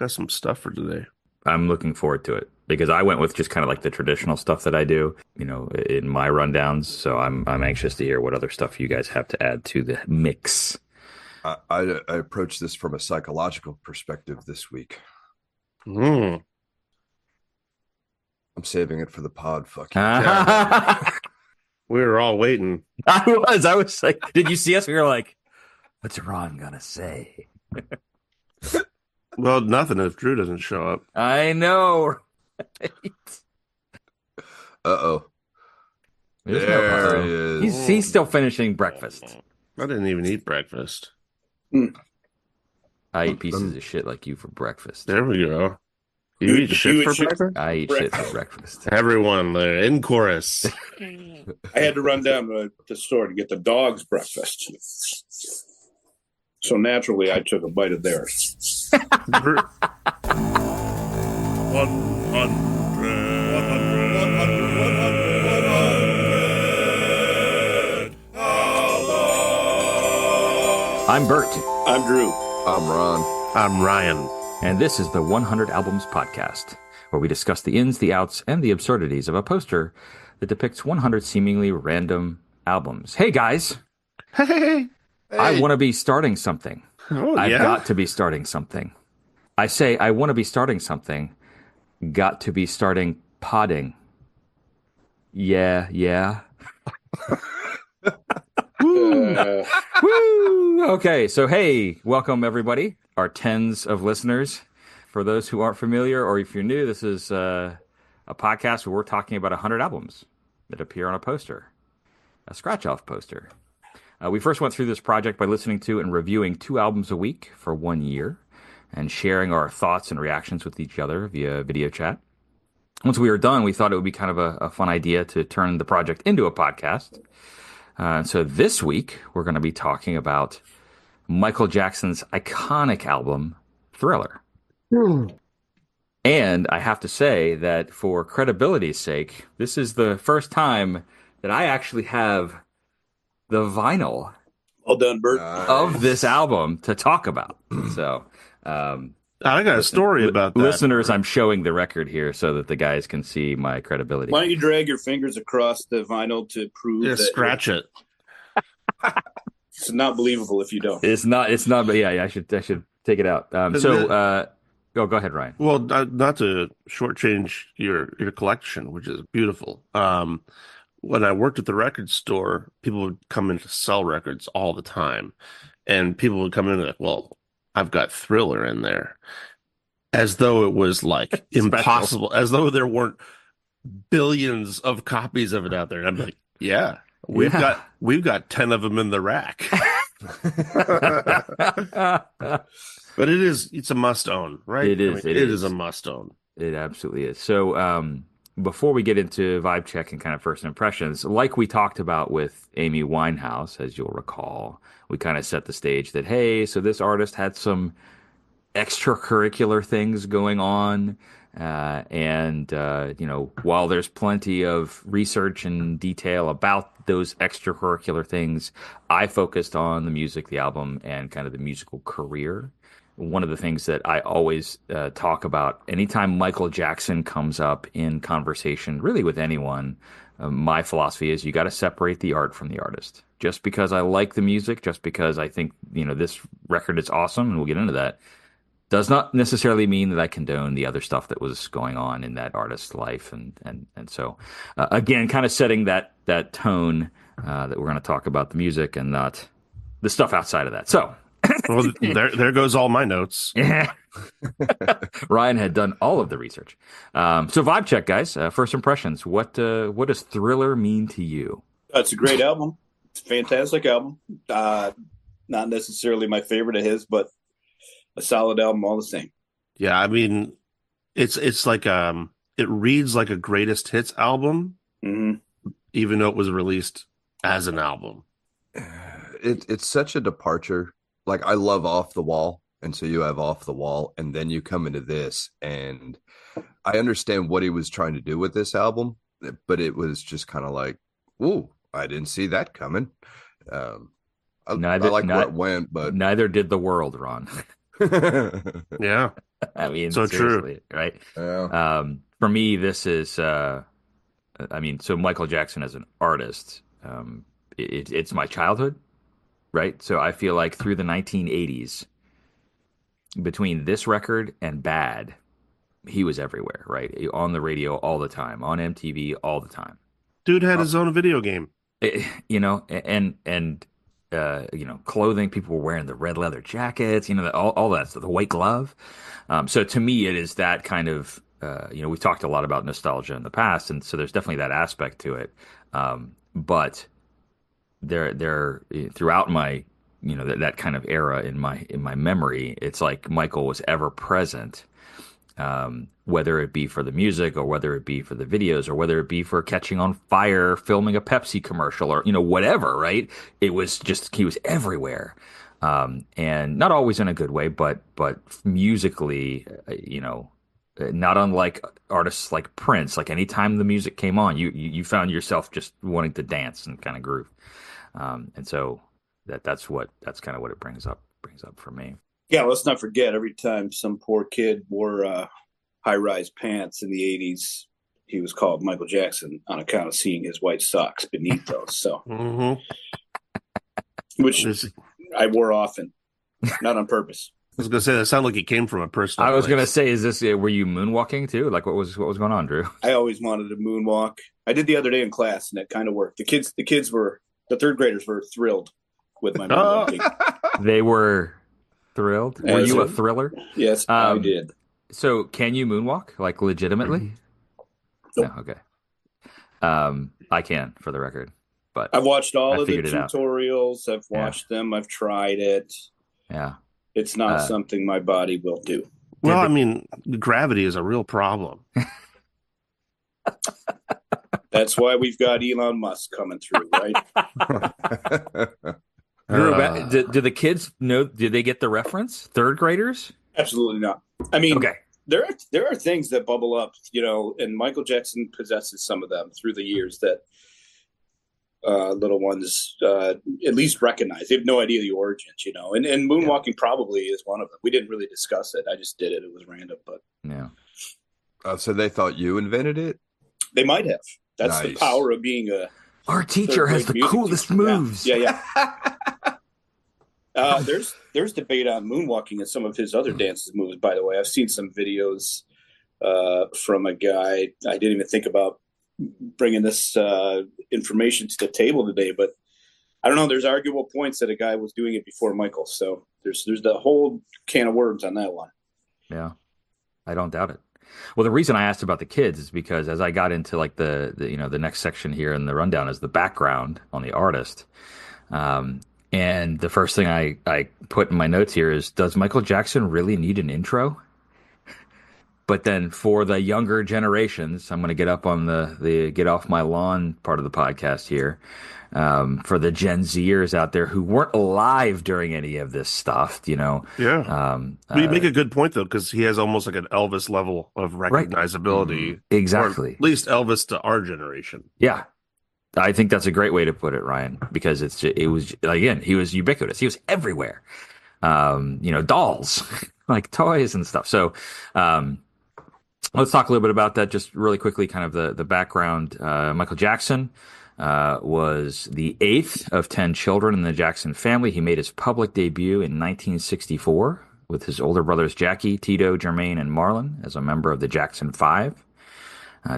Got some stuff for today. I'm looking forward to it because I went with just kind of like the traditional stuff that I do, in my rundowns. So I'm anxious to hear what other stuff you guys have to add to the mix. I approach this from a psychological perspective this week. Mm. I'm saving it for the pod. Fuck you. We were all waiting. I was like, did you see us? We were like, what's Ron gonna say? Well, nothing if Drew doesn't show up. I know. Right? Uh-oh. There's There no he uh-oh. is. He's still finishing breakfast. I didn't even eat breakfast. I eat pieces of shit like you for breakfast. There we go. You eat shit for breakfast? I eat shit for breakfast. Everyone there in chorus. I had to run down to the store to get the dog's breakfast. So naturally, I took a bite of theirs. 100. I'm Bert. I'm Drew. I'm Ron. I'm Ryan. And this is the 100 Albums Podcast, where we discuss the ins, the outs, and the absurdities of a poster that depicts 100 seemingly random albums. Hey, guys. Hey. I want to be starting something. Oh, I've yeah? got to be starting something. I say I want to be starting something. Got to be starting podding. Yeah. Uh, Woo! Okay, so hey, welcome everybody, our tens of listeners. For those who aren't familiar, or if you're new, this is a podcast where we're talking about 100 albums that appear on a poster, a scratch-off poster. We first went through this project by listening to and reviewing 2 albums a week for 1 year and sharing our thoughts and reactions with each other via video chat. Once we were done, we thought it would be kind of a fun idea to turn the project into a podcast. So this week, we're going to be talking about Michael Jackson's iconic album, Thriller. And I have to say that for credibility's sake, this is the first time that I actually have the vinyl well done, Bert. of this album to talk about. So, I got a story about that. listeners, I'm showing the record here so that the guys can see my credibility. Why don't you drag your fingers across the vinyl to prove Yeah, that scratch it. it's not believable if you don't? It's not, but yeah, I should take it out. Go ahead, Ryan. Well, not to shortchange your collection, which is beautiful. When I worked at the record store, people would come in to sell records all the time, and people would come in and like, well, I've got Thriller in there, as though it was like impossible, as though there weren't billions of copies of it out there. And I'm like, yeah, we've got 10 of them in the rack. But it's a must own, right? It is. It is a must own. It absolutely is. So, before we get into vibe check and kind of first impressions, like we talked about with Amy Winehouse, as you'll recall, we kind of set the stage that, hey, so this artist had some extracurricular things going on. While there's plenty of research and detail about those extracurricular things, I focused on the music, the album, and kind of the musical career. One of the things that I always talk about anytime Michael Jackson comes up in conversation, really with anyone, my philosophy is you got to separate the art from the artist. Just because I like the music, just because I think, this record is awesome, and we'll get into that, does not necessarily mean that I condone the other stuff that was going on in that artist's life. And so, again, kind of setting that tone that we're going to talk about the music and not the stuff outside of that. So, well, there goes all my notes. Yeah. Ryan had done all of the research. So vibe check, guys. First impressions. What does Thriller mean to you? It's a great album. It's a fantastic album. Not necessarily my favorite of his, but a solid album all the same. Yeah, I mean, it's like it reads like a greatest hits album, even though it was released as an album. It's such a departure. Like, I love Off the Wall, and so you have Off the Wall, and then you come into this, and I understand what he was trying to do with this album, but it was just kind of like, ooh, I didn't see that coming. I like where it went, but neither did the world, Ron. Yeah. I mean, So true. seriously, right? Yeah. For me, this is, I mean, so Michael Jackson as an artist, it's my childhood, right? So I feel like through the 1980s, between this record and Bad, he was everywhere, right? On the radio all the time, on MTV all the time. Dude had Uh, his own video game. You know, and you know, clothing. People were wearing the red leather jackets. You know, all that stuff, the white glove. So to me, it is that kind of. You know, we've talked a lot about nostalgia in the past, and so there's definitely that aspect to it. But there throughout my, you know, that kind of era in my memory, it's like Michael was ever present, whether it be for the music or whether it be for the videos or whether it be for catching on fire, filming a Pepsi commercial or, you know, whatever, right? It was just, he was everywhere. And not always in a good way, but musically, you know, not unlike artists like Prince, like anytime the music came on, you found yourself just wanting to dance and kind of groove. And so that's kind of what it brings up for me. Yeah, let's not forget every time some poor kid wore high-rise pants in the 80s, he was called Michael Jackson on account of seeing his white socks beneath those. So, Hmm. which I I wore often, not on purpose. was gonna say that sounded like it came from a personal I was gonna place. say, is this were you moonwalking too? Like what was going on, Drew? I always wanted to moonwalk. I did the other day in class, and it kind of worked. The third graders were thrilled with my Oh, moonwalking. They were thrilled. Were As you a a- thriller? Yes, I Um, did. So can you moonwalk like legitimately? Nope. No, okay. I can for the record, but I've watched all I of the figured it out. tutorials. I've Yeah. watched them. I've tried it. Yeah. It's not Uh, something my body will do. well, Did I the- mean, gravity is a real problem. That's why we've got Elon Musk coming through, right? Drew, Uh, do the kids know? Did they get the reference? Third graders? Absolutely not. I mean, Okay. there are things that bubble up, you know, and Michael Jackson possesses some of them through the years that little ones at least recognize. They have no idea the origins, you know, and moonwalking probably is one of them. We didn't really discuss it. I just did it. It was random, but Yeah. So they thought you invented it? they might have. That's the Nice. power of being a Our teacher has the third-grade music coolest teacher. moves. Yeah. There's debate on moonwalking and some of his other dances moves. By the way, I've seen some videos from a guy. I didn't even think about bringing this information to the table today, but I don't know. There's arguable points that a guy was doing it before Michael. So there's the whole can of worms on that one. Yeah, I don't doubt it. Well, the reason I asked about the kids is because as I got into like the you know the next section here in the rundown is the background on the artist. And the first thing I put in my notes here is, does Michael Jackson really need an intro? But then for the younger generations, I'm going to get up on the get off my lawn part of the podcast here. For the Gen Zers out there who weren't alive during any of this stuff, you know. yeah. But you make a good point though, because he has almost like an Elvis level of recognizability, or Exactly. at least Elvis to our generation. Yeah. I think that's a great way to put it, Ryan, because it was, again, he was ubiquitous. He was everywhere. You know, dolls, like toys and stuff. So, let's talk a little bit about that just really quickly, kind of the background. Michael Jackson was the eighth of 10 children in the Jackson family. He made his public debut in 1964 with his older brothers Jackie, Tito, Jermaine, and Marlon as a member of the Jackson Five.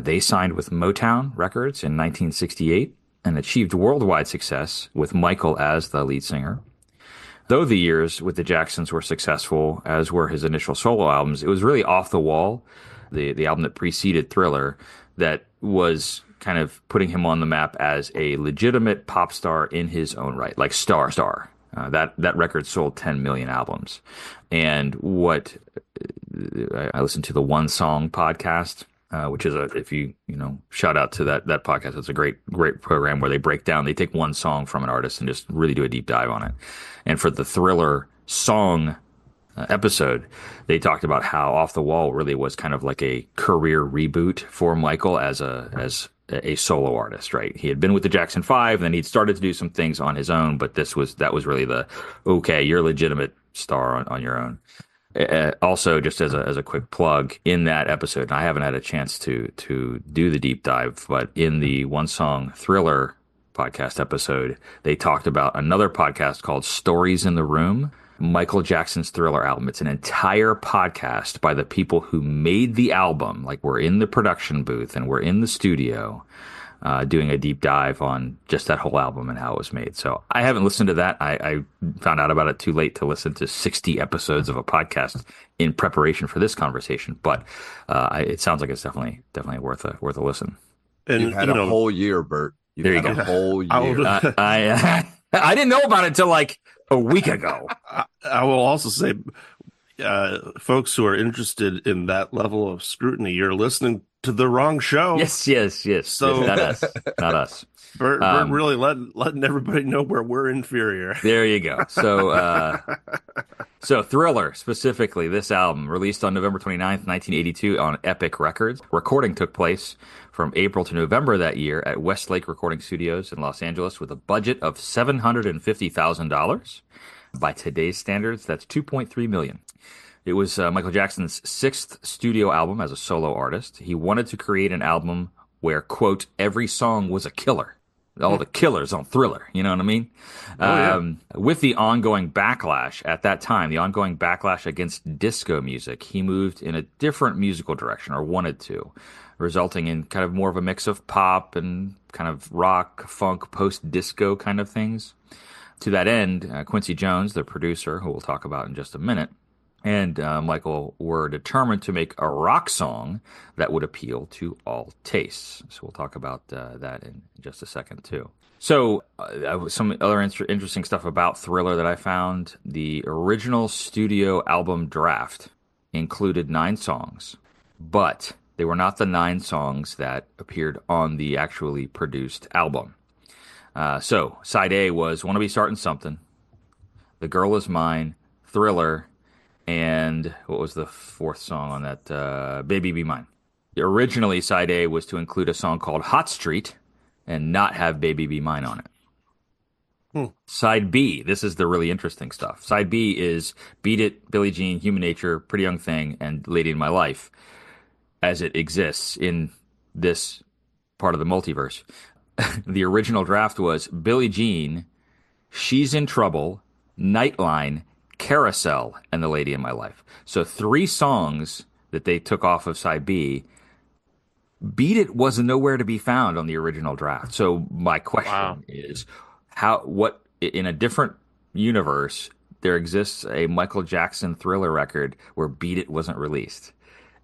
They signed with Motown Records in 1968 and achieved worldwide success with Michael as the lead singer. Though the years with the Jacksons were successful, as were his initial solo albums, it was really Off the Wall, the album that preceded Thriller, that was kind of putting him on the map as a legitimate pop star in his own right, like star. That record sold 10 million albums. And what I listened to the One Song podcast, which is if you shout out to that podcast. It's a great program where they break down, they take one song from an artist and just really do a deep dive on it. And for the Thriller song episode, they talked about how Off the Wall really was kind of like a career reboot for Michael as a solo artist, right? He had been with the Jackson Five, and then he'd started to do some things on his own, but that was really okay, you're a legitimate star on your own. Also, just as a quick plug, in that episode, and I haven't had a chance to do the deep dive, but in the One Song Thriller podcast episode, they talked about another podcast called Stories in the Room, Michael Jackson's Thriller album. It's an entire podcast by the people who made the album. Like, we're in the production booth and we're in the studio doing a deep dive on just that whole album and how it was made. So I haven't listened to that. I found out about it too late to listen to 60 episodes of a podcast in preparation for this conversation. But it sounds like it's definitely worth a listen. And You've had a whole year, Bert. There you had go. a whole year. I didn't know about it till like a week ago. I will also say, folks who are interested in that level of scrutiny, you're listening to the wrong show. Yes. So not us. Bert really letting everybody know where we're inferior. There you go. So Thriller, specifically, this album, released on November 29th, 1982 on Epic Records. Recording took place from April to November that year at Westlake Recording Studios in Los Angeles with a budget of $750,000. By today's standards, that's $2.3 million. It was Michael Jackson's 6th studio album as a solo artist. He wanted to create an album where, quote, every song was a killer. All the killers on Thriller, you know what I mean? With the ongoing backlash at that time, the ongoing backlash against disco music, he moved in a different musical direction, or wanted to, resulting in kind of more of a mix of pop and kind of rock, funk, post-disco kind of things. To that end, Quincy Jones, the producer, who we'll talk about in just a minute, and Michael were determined to make a rock song that would appeal to all tastes. So we'll talk about that in just a second, too. So some other interesting stuff about Thriller that I found. The original studio album draft included 9 songs, but they were not the 9 songs that appeared on the actually produced album. So side A was Wanna Be Startin' Somethin', The Girl Is Mine, Thriller, and what was the 4th song on that? Baby Be Mine. Originally, side A was to include a song called Hot Street and not have Baby Be Mine on it. Side B, this is the really interesting stuff. Side B is Beat It, Billie Jean, Human Nature, Pretty Young Thing, and Lady in My Life, as it exists in this part of the multiverse. The original draft was Billie Jean, She's in Trouble, Nightline, Carousel, and The Lady in My Life. So 3 songs that they took off of side B. Beat It was nowhere to be found on the original draft. So my question is, what in a different universe there exists a Michael Jackson Thriller record where Beat It wasn't released,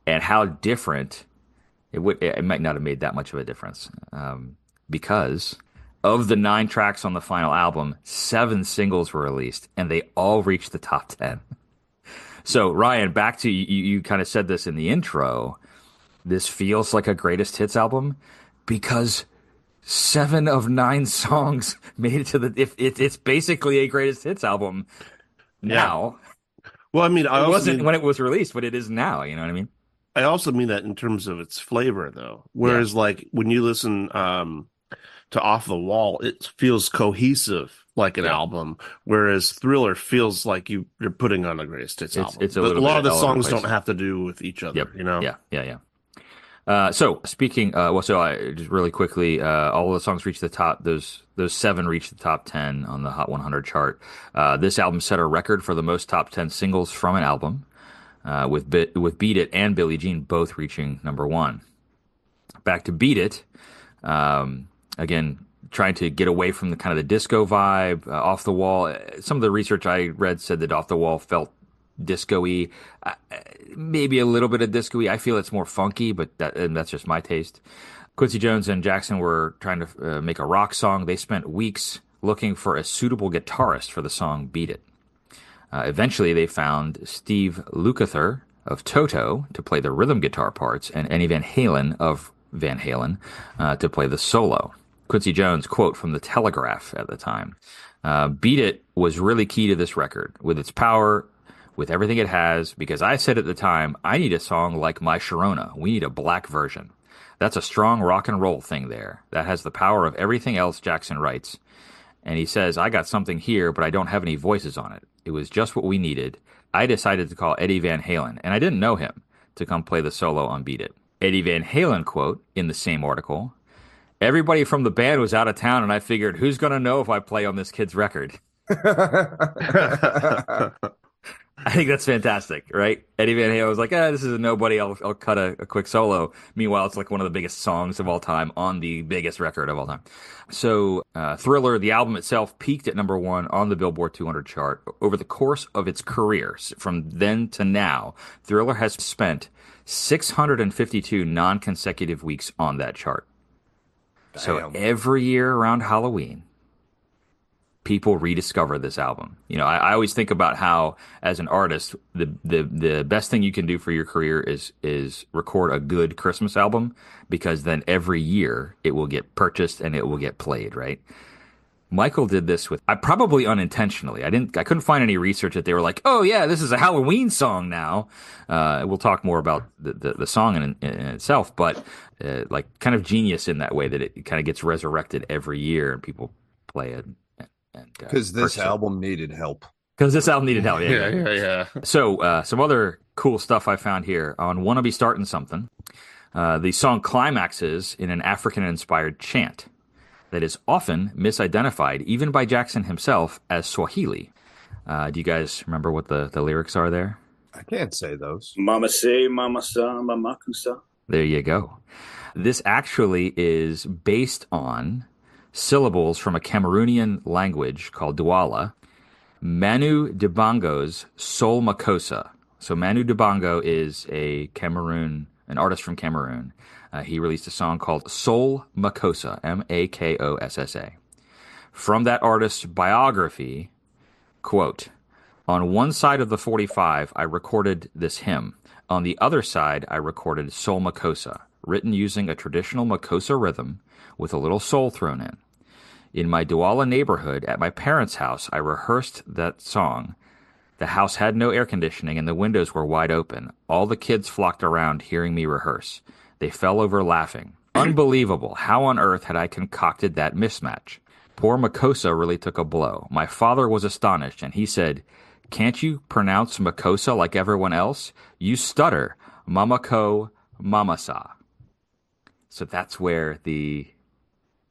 and how different it might not have made that much of a difference, because of the 9 tracks on the final album, 7 singles were released, and they all reached the top 10. So, Ryan, back to you kind of said this in the intro. This feels like a greatest hits album because 7 of 9 songs made it to it's basically a greatest hits album now. Yeah. Well, I mean, it wasn't when it was released, but it is now. You know what I mean? I also mean that in terms of its flavor, though. Whereas, like, when you listen to Off the Wall, it feels cohesive like an album, whereas Thriller feels like you're putting on a greatest hits album. It's a lot of the songs don't have to do with each other, you know? Yeah. So speaking, just really quickly, all of the songs reached the top. Those 7 reached the top 10 on the Hot 100 chart. This album set a record for the most top 10 singles from an album, with Beat It and Billie Jean both reaching number 1. Back to Beat It. Again, trying to get away from the kind of the disco vibe. Off the Wall, some of the research I read said that Off the Wall felt disco-y, maybe a little bit of disco-y. I feel it's more funky, but that's just my taste. Quincy Jones and Jackson were trying to make a rock song. They spent weeks looking for a suitable guitarist for the song Beat It. Eventually, they found Steve Lukather of Toto to play the rhythm guitar parts, and Eddie Van Halen of Van Halen to play the solo. Quincy Jones, quote from the Telegraph at the time, Beat It was really key to this record, with its power, with everything it has, because I said at the time, I need a song like My Sharona. We need a black version. That's a strong rock and roll thing there. That has the power of everything else, Jackson writes. And he says, I got something here, but I don't have any voices on it. It was just what we needed. I decided to call Eddie Van Halen, and I didn't know him, to come play the solo on Beat It. Eddie Van Halen quote in the same article, everybody from the band was out of town, and I figured, who's going to know if I play on this kid's record? I think that's fantastic, right? Eddie Van Halen was like, this is a nobody. I'll cut a quick solo. Meanwhile, it's like one of the biggest songs of all time on the biggest record of all time. So, Thriller, the album itself, peaked at number one on the Billboard 200 chart. Over the course of its career, from then to now, Thriller has spent 652 non-consecutive weeks on that chart. Damn. So every year around Halloween, people rediscover this album. You know, I always think about how, as an artist, the best thing you can do for your career is record a good Christmas album, because then every year it will get purchased and it will get played, right? Michael did this with, probably unintentionally. I couldn't find any research that they were like, oh yeah, this is a Halloween song now. We'll talk more about the song in itself, but like kind of genius in that way that it kind of gets resurrected every year and people play it. Because this album needed help. Because this album needed help. Yeah. So, some other cool stuff I found here on Wanna Be Startin' Somethin'. The song climaxes in an African-inspired chant that is often misidentified, even by Jackson himself, as Swahili. Do you guys remember what the lyrics are there? I can't say those. Mama say, mama sa, mama kusa. There you go. This actually is based on syllables from a Cameroonian language called Douala, Manu Dibango's Soul Makossa. So Manu Dibango is an artist from Cameroon. He released a song called Soul Makossa, Makossa. From that artist's biography, quote, on one side of the 45, I recorded this hymn. On the other side, I recorded Soul Makossa, written using a traditional Makossa rhythm with a little soul thrown in. In my Douala neighborhood, at my parents' house, I rehearsed that song. The house had no air conditioning and the windows were wide open. All the kids flocked around hearing me rehearse. They fell over laughing. Unbelievable. How on earth had I concocted that mismatch? Poor Makossa really took a blow. My father was astonished, and he said, can't you pronounce Makossa like everyone else? You stutter. Mamako, mamasa. So that's where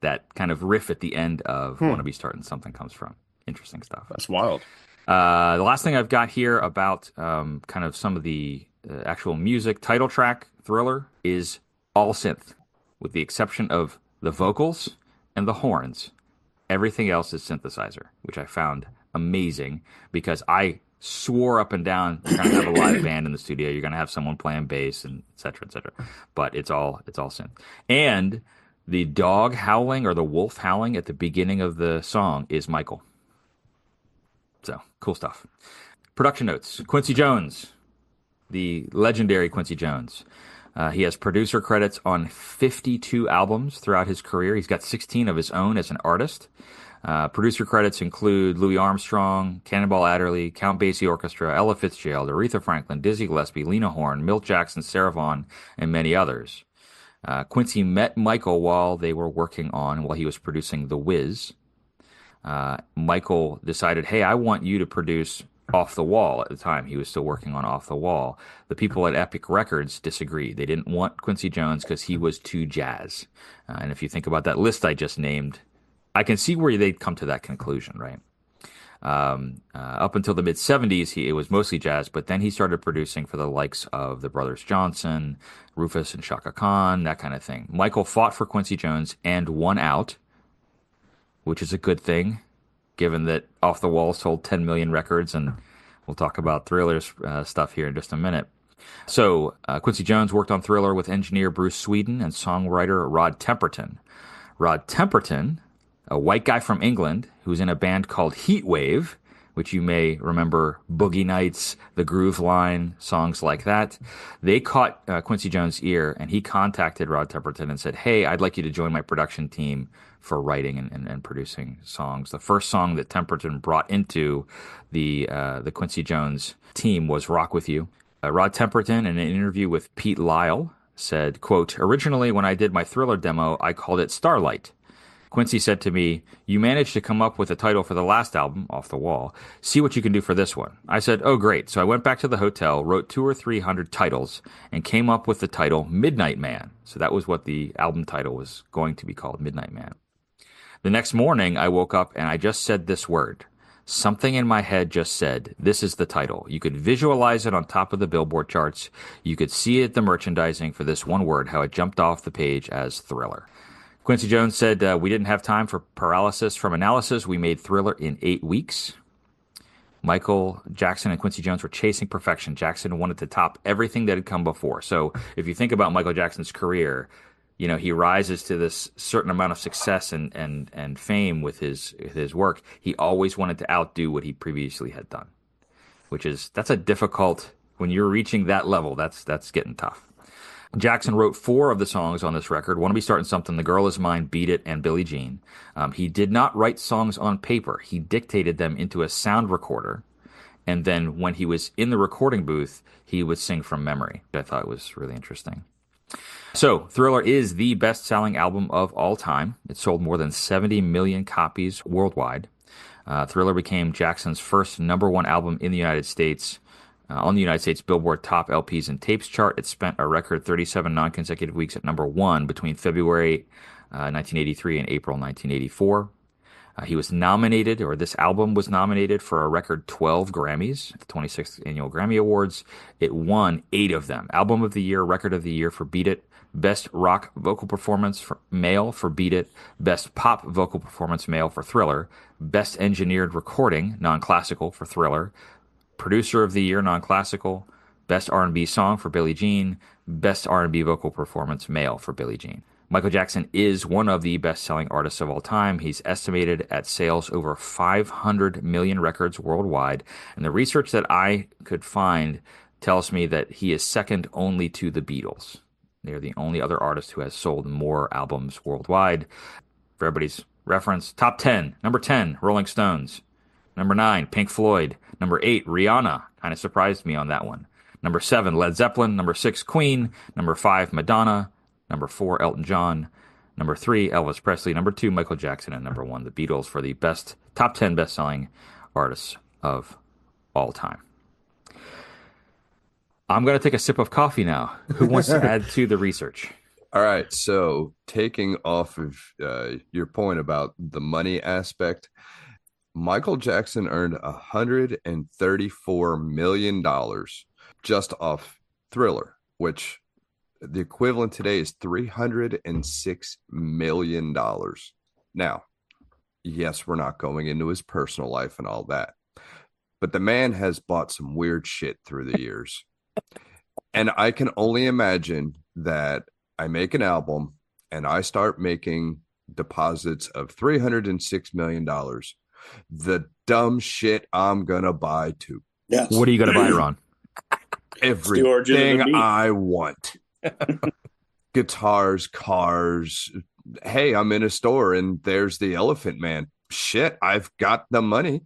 that kind of riff at the end of Wanna Be Startin' Somethin' comes from. Interesting stuff. That's wild. The last thing I've got here about kind of some of the actual music, title track, Thriller, is all synth, with the exception of the vocals and the horns. Everything else is synthesizer, which I found amazing, because I swore up and down you're going to have a live band in the studio, you're going to have someone playing bass, and et cetera, et cetera. But it's all synth. And the dog howling or the wolf howling at the beginning of the song is Michael. So, cool stuff. Production notes. Quincy Jones, the legendary Quincy Jones. He has producer credits on 52 albums throughout his career. He's got 16 of his own as an artist. Producer credits include Louis Armstrong, Cannonball Adderley, Count Basie Orchestra, Ella Fitzgerald, Aretha Franklin, Dizzy Gillespie, Lena Horne, Milt Jackson, Sarah Vaughan, and many others. Quincy met Michael while he was producing The Wiz. Michael decided, hey, I want you to produce Off the Wall. At the time, he was still working on Off the Wall. The people at Epic Records disagreed. They didn't want Quincy Jones because he was too jazz. And if you think about that list I just named, I can see where they'd come to that conclusion, right? Up until the mid-'70s, it was mostly jazz, but then he started producing for the likes of the Brothers Johnson, Rufus and Shaka Khan, that kind of thing. Michael fought for Quincy Jones and won out, which is a good thing, given that Off the Wall sold 10 million records, and we'll talk about Thriller's stuff here in just a minute. So Quincy Jones worked on Thriller with engineer Bruce Sweden and songwriter Rod Temperton. Rod Temperton, a white guy from England who's in a band called Heatwave, which you may remember, Boogie Nights, The Groove Line, songs like that. They caught Quincy Jones' ear, and he contacted Rod Temperton and said, hey, I'd like you to join my production team for writing and producing songs. The first song that Temperton brought into the Quincy Jones team was Rock With You. Rod Temperton, in an interview with Pete Lyle, said, quote, originally when I did my Thriller demo, I called it Starlight. Quincy said to me, "You managed to come up with a title for the last album, Off the Wall. See what you can do for this one." I said, "Oh, great." So I went back to the hotel, wrote 200 or 300 titles, and came up with the title Midnight Man. So that was what the album title was going to be called, Midnight Man. The next morning, I woke up and I just said this word. Something in my head just said, this is the title. You could visualize it on top of the Billboard charts. You could see it, the merchandising for this one word, how it jumped off the page as Thriller. Quincy Jones said, we didn't have time for paralysis from analysis. We made Thriller in 8 weeks. Michael Jackson and Quincy Jones were chasing perfection. Jackson wanted to top everything that had come before. So if you think about Michael Jackson's career, you know, he rises to this certain amount of success and fame with his work. He always wanted to outdo what he previously had done, that's a difficult, when you're reaching that level, that's getting tough. Jackson wrote 4 of the songs on this record: Wanna Be Startin' Somethin', The Girl Is Mine, Beat It, and Billie Jean. He did not write songs on paper. He dictated them into a sound recorder. And then when he was in the recording booth, he would sing from memory. I thought was really interesting. So, Thriller is the best-selling album of all time. It sold more than 70 million copies worldwide. Thriller became Jackson's first #1 album in the United States. On the United States Billboard Top LPs and Tapes chart, it spent a record 37 non-consecutive weeks at #1 between February 1983 and April 1984. He was nominated, or this album was nominated, for a record 12 Grammys at the 26th Annual Grammy Awards. It won 8 of them. Album of the Year, Record of the Year for Beat It, Best Rock Vocal Performance Male for Beat It, Best Pop Vocal Performance Male for Thriller, Best Engineered Recording, Non-Classical, for Thriller, Producer of the Year, Non-Classical, Best R&B Song for Billie Jean, Best R&B Vocal Performance Male for Billie Jean. Michael Jackson is one of the best-selling artists of all time. He's estimated at sales over 500 million records worldwide. And the research that I could find tells me that he is second only to the Beatles. They're the only other artist who has sold more albums worldwide. For everybody's reference, top 10. Number 10, Rolling Stones. Number 9, Pink Floyd. Number 8, Rihanna. Kind of surprised me on that one. Number 7, Led Zeppelin. Number 6, Queen. Number 5, Madonna. Number 4, Elton John. Number 3, Elvis Presley. Number 2, Michael Jackson. And number 1, the Beatles, for the top 10 best-selling artists of all time. I'm going to take a sip of coffee now. Who wants to add to the research? All right. So taking off of your point about the money aspect, Michael Jackson earned $134 million just off Thriller, which the equivalent today is $306 million. Now, yes, we're not going into his personal life and all that, but the man has bought some weird shit through the years. And I can only imagine that I make an album and I start making deposits of $306 million. The dumb shit I'm going to buy too. Yes. What are you going to buy, Ron? Everything I want. Guitars, cars. Hey, I'm in a store and there's the Elephant Man. Shit, I've got the money.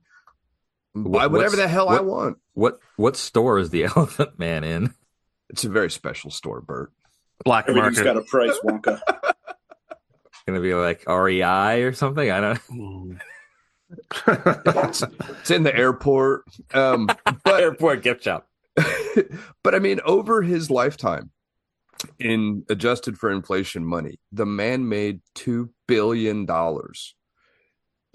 Buy whatever the hell I want. What store is the Elephant Man in? It's a very special store, Bert. Black Everything's market. got a price, Wonka. Going to be like REI or something? I don't know. It's in the airport. But Airport gift shop. But I mean, over his lifetime, in adjusted for inflation money, the man made $2 billion.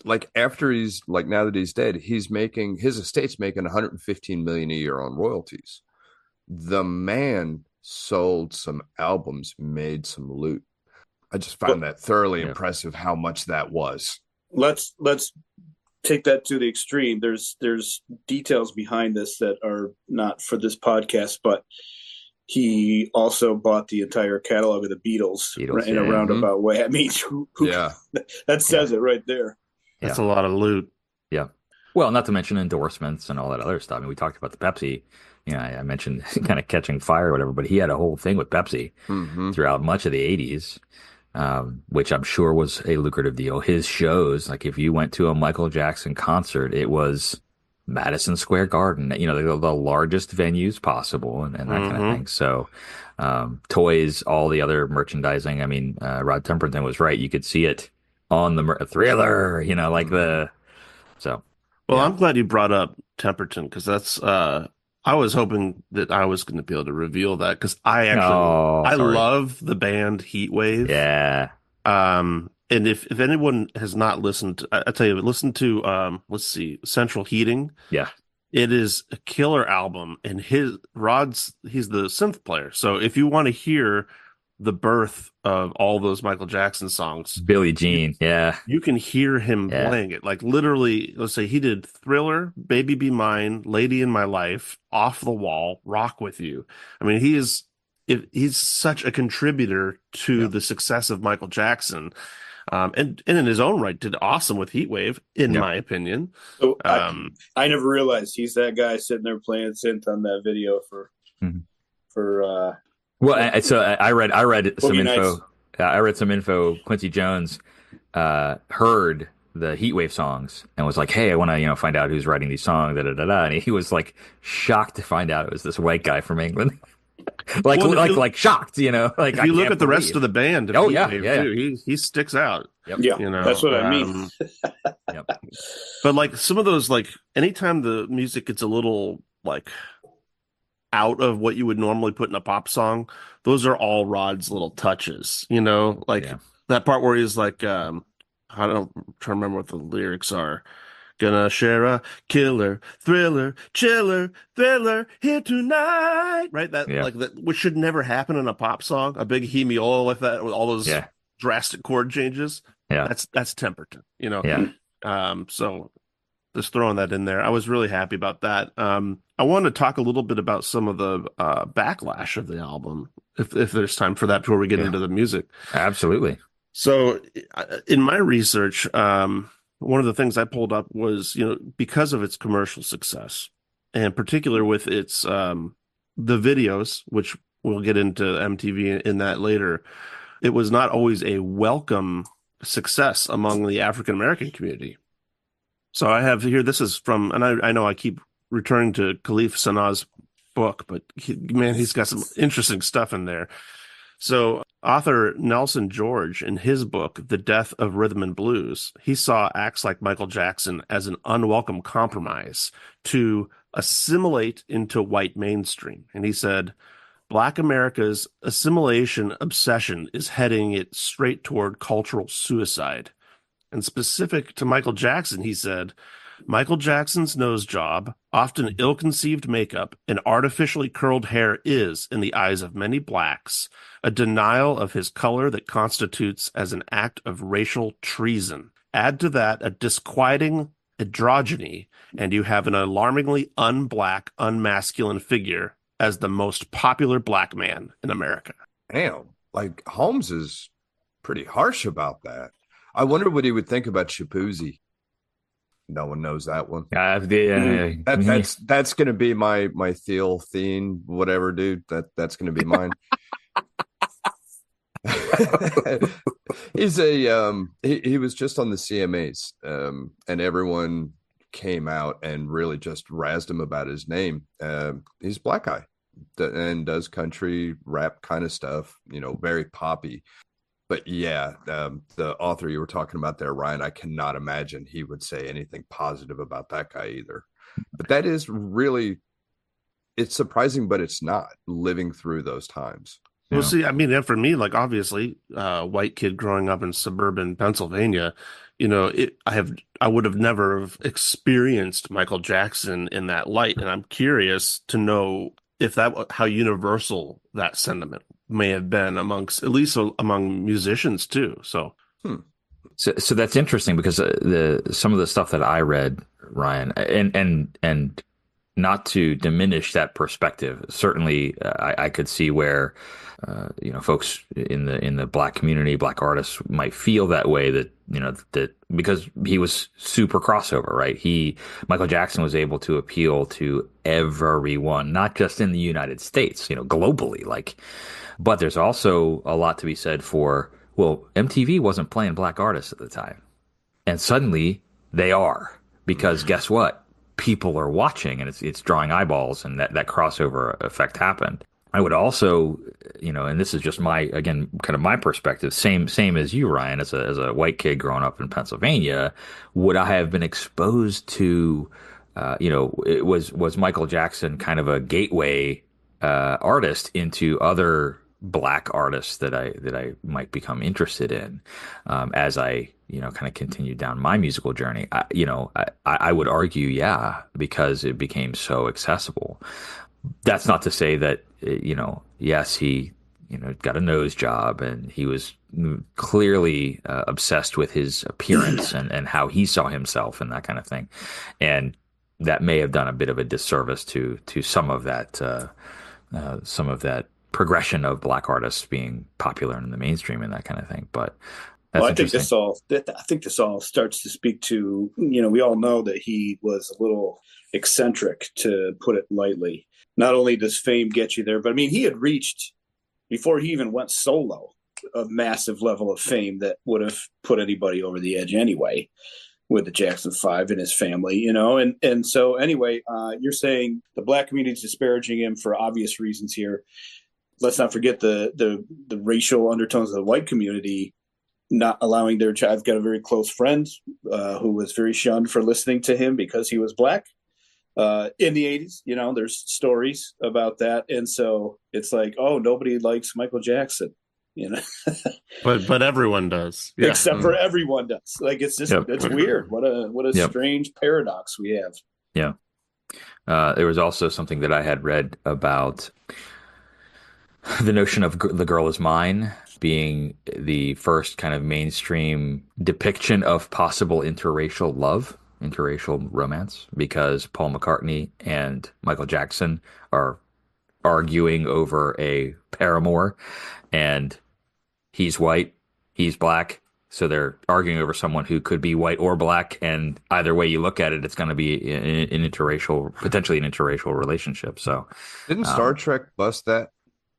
Like after now that he's dead, his estate's making $115 million a year on royalties. The man sold some albums, made some loot. I just found that thoroughly impressive how much that was. Let's take that to the extreme. There's details behind this that are not for this podcast, but he also bought the entire catalog of the Beatles in a roundabout way. I mean, that says it right there. That's a lot of loot. Yeah. Well, not to mention endorsements and all that other stuff. I mean, we talked about the Pepsi. You know, I mentioned kind of catching fire or whatever, but he had a whole thing with Pepsi throughout much of the 80s, which I'm sure was a lucrative deal. His shows, like if you went to a Michael Jackson concert, it was Madison Square Garden, you know, the largest venues possible and that kind of thing. So toys, all the other merchandising. I mean, Rod Temperton was right. You could see it on the Thriller, like so Well, yeah. I'm glad you brought up Temperton because that's I was hoping that I was going to be able to reveal that because Oh, I sorry. love the band Heatwave. Yeah. And if anyone has not listened, I tell you, listen to let's see, Central Heating. Yeah. It is a killer album, and he's the synth player. So if you want to hear the birth of all those Michael Jackson songs, Billie you Jean. Yeah. you can hear him Yeah. playing it. Like literally, let's say he did Thriller, Baby Be Mine, Lady in My Life, Off the Wall, Rock With You. I mean, he's such a contributor to Yeah. the success of Michael Jackson. And in his own right did awesome with Heatwave, in Yeah. my opinion. So Um, I never realized he's that guy sitting there playing synth on that video for Mhm. for Well, I read some Boogie Nights. info. I read some info. Quincy Jones heard the Heatwave songs and was like, "Hey, I want to find out who's writing these songs." Da, da, da, da. And he was like shocked to find out it was this white guy from England. like well, like shocked, like if I you look can't at the rest of believe. the band of Oh yeah, Heatwave yeah, too, he sticks out. yep, Yeah, You that's know, what I mean. yep, but like some of those, like anytime the music gets a little like out of what you would normally put in a pop song, those are all Rod's little touches. Like yeah, that part where he's like, I don't try to remember what the lyrics are. Gonna share a killer, thriller, chiller, thriller here tonight. Right? That yeah, like that, which should never happen in a pop song. A big hemiola like that with all those yeah, drastic chord changes. yeah, That's Temperton. yeah, So just throwing that in there. I was really happy about that. I want to talk a little bit about some of the backlash of the album, if there's time for that before we get yeah. into the music. Absolutely. So, in my research, one of the things I pulled up was, because of its commercial success, and in particular with its the videos, which we'll get into MTV in that later, it was not always a welcome success among the African American community. So I have here, this is from, and I know I keep returning to Khalif Sanaa's book, but man, he's got some interesting stuff in there. So author Nelson George, in his book, The Death of Rhythm and Blues, he saw acts like Michael Jackson as an unwelcome compromise to assimilate into white mainstream. And he said, Black America's assimilation obsession is heading it straight toward cultural suicide. And specific to Michael Jackson, he said, Michael Jackson's nose job, often ill-conceived makeup, and artificially curled hair is, in the eyes of many blacks, a denial of his color that constitutes as an act of racial treason. Add to that a disquieting androgyny, and you have an alarmingly unblack, unmasculine figure as the most popular black man in America. Damn, like Holmes is pretty harsh about that. I wonder what he would think about Shapoozzi. No one knows that one. That's gonna be my Theo theme, whatever, dude. That's gonna be mine. He was just on the CMAs, and everyone came out and really just razzed him about his name. He's a black guy and does country rap kind of stuff, very poppy. But yeah, the author you were talking about there, Ryan, I cannot imagine he would say anything positive about that guy either. But that is really, it's surprising, but it's not, living through those times. Well, see, I mean, and for me, like obviously, white kid growing up in suburban Pennsylvania, I would have never have experienced Michael Jackson in that light, and I'm curious to know if how universal that sentiment may have been amongst, at least among musicians too. So, So that's interesting because some of the stuff that I read, Ryan, and not to diminish that perspective, certainly I could see where folks in the black community, black artists might feel that way, that that because he was super crossover, right? Michael Jackson was able to appeal to everyone, not just in the United States, globally, but there's also a lot to be said for, well, MTV wasn't playing black artists at the time. And suddenly they are, because guess what? People are watching, and it's drawing eyeballs, and that crossover effect happened. I would also and this is just kind of my perspective, same as you, Ryan, as a white kid growing up in Pennsylvania, would I have been exposed to, was Michael Jackson kind of a gateway artist into other black artists that I might become interested in, as I, kind of continued down my musical journey. I would argue, yeah, because it became so accessible. That's not to say that, yes, he, got a nose job and he was clearly obsessed with his appearance and how he saw himself and that kind of thing. And that may have done a bit of a disservice to some of that progression of black artists being popular in the mainstream and that kind of thing. But that's I think this all starts to speak to, we all know that he was a little eccentric, to put it lightly. Not only does fame get you there, but I mean, he had reached, before he even went solo, a massive level of fame that would have put anybody over the edge anyway, with the Jackson 5 and his family, and so anyway, you're saying the black community is disparaging him for obvious reasons here. Let's not forget the racial undertones of the white community not allowing their child. I've got a very close friend who was very shunned for listening to him because he was black in the 80s. There's stories about that. And so it's like, oh, nobody likes Michael Jackson, but everyone does, yeah. Except for everyone does. Like, it's just, it's weird. What a strange paradox we have. Yeah. There was also something that I had read about the notion of The Girl Is Mine being the first kind of mainstream depiction of possible interracial love, interracial romance, because Paul McCartney and Michael Jackson are arguing over a paramour, and he's white, he's black, so they're arguing over someone who could be white or black, and either way you look at it, it's going to be potentially an interracial relationship. So, didn't Star Trek bust that?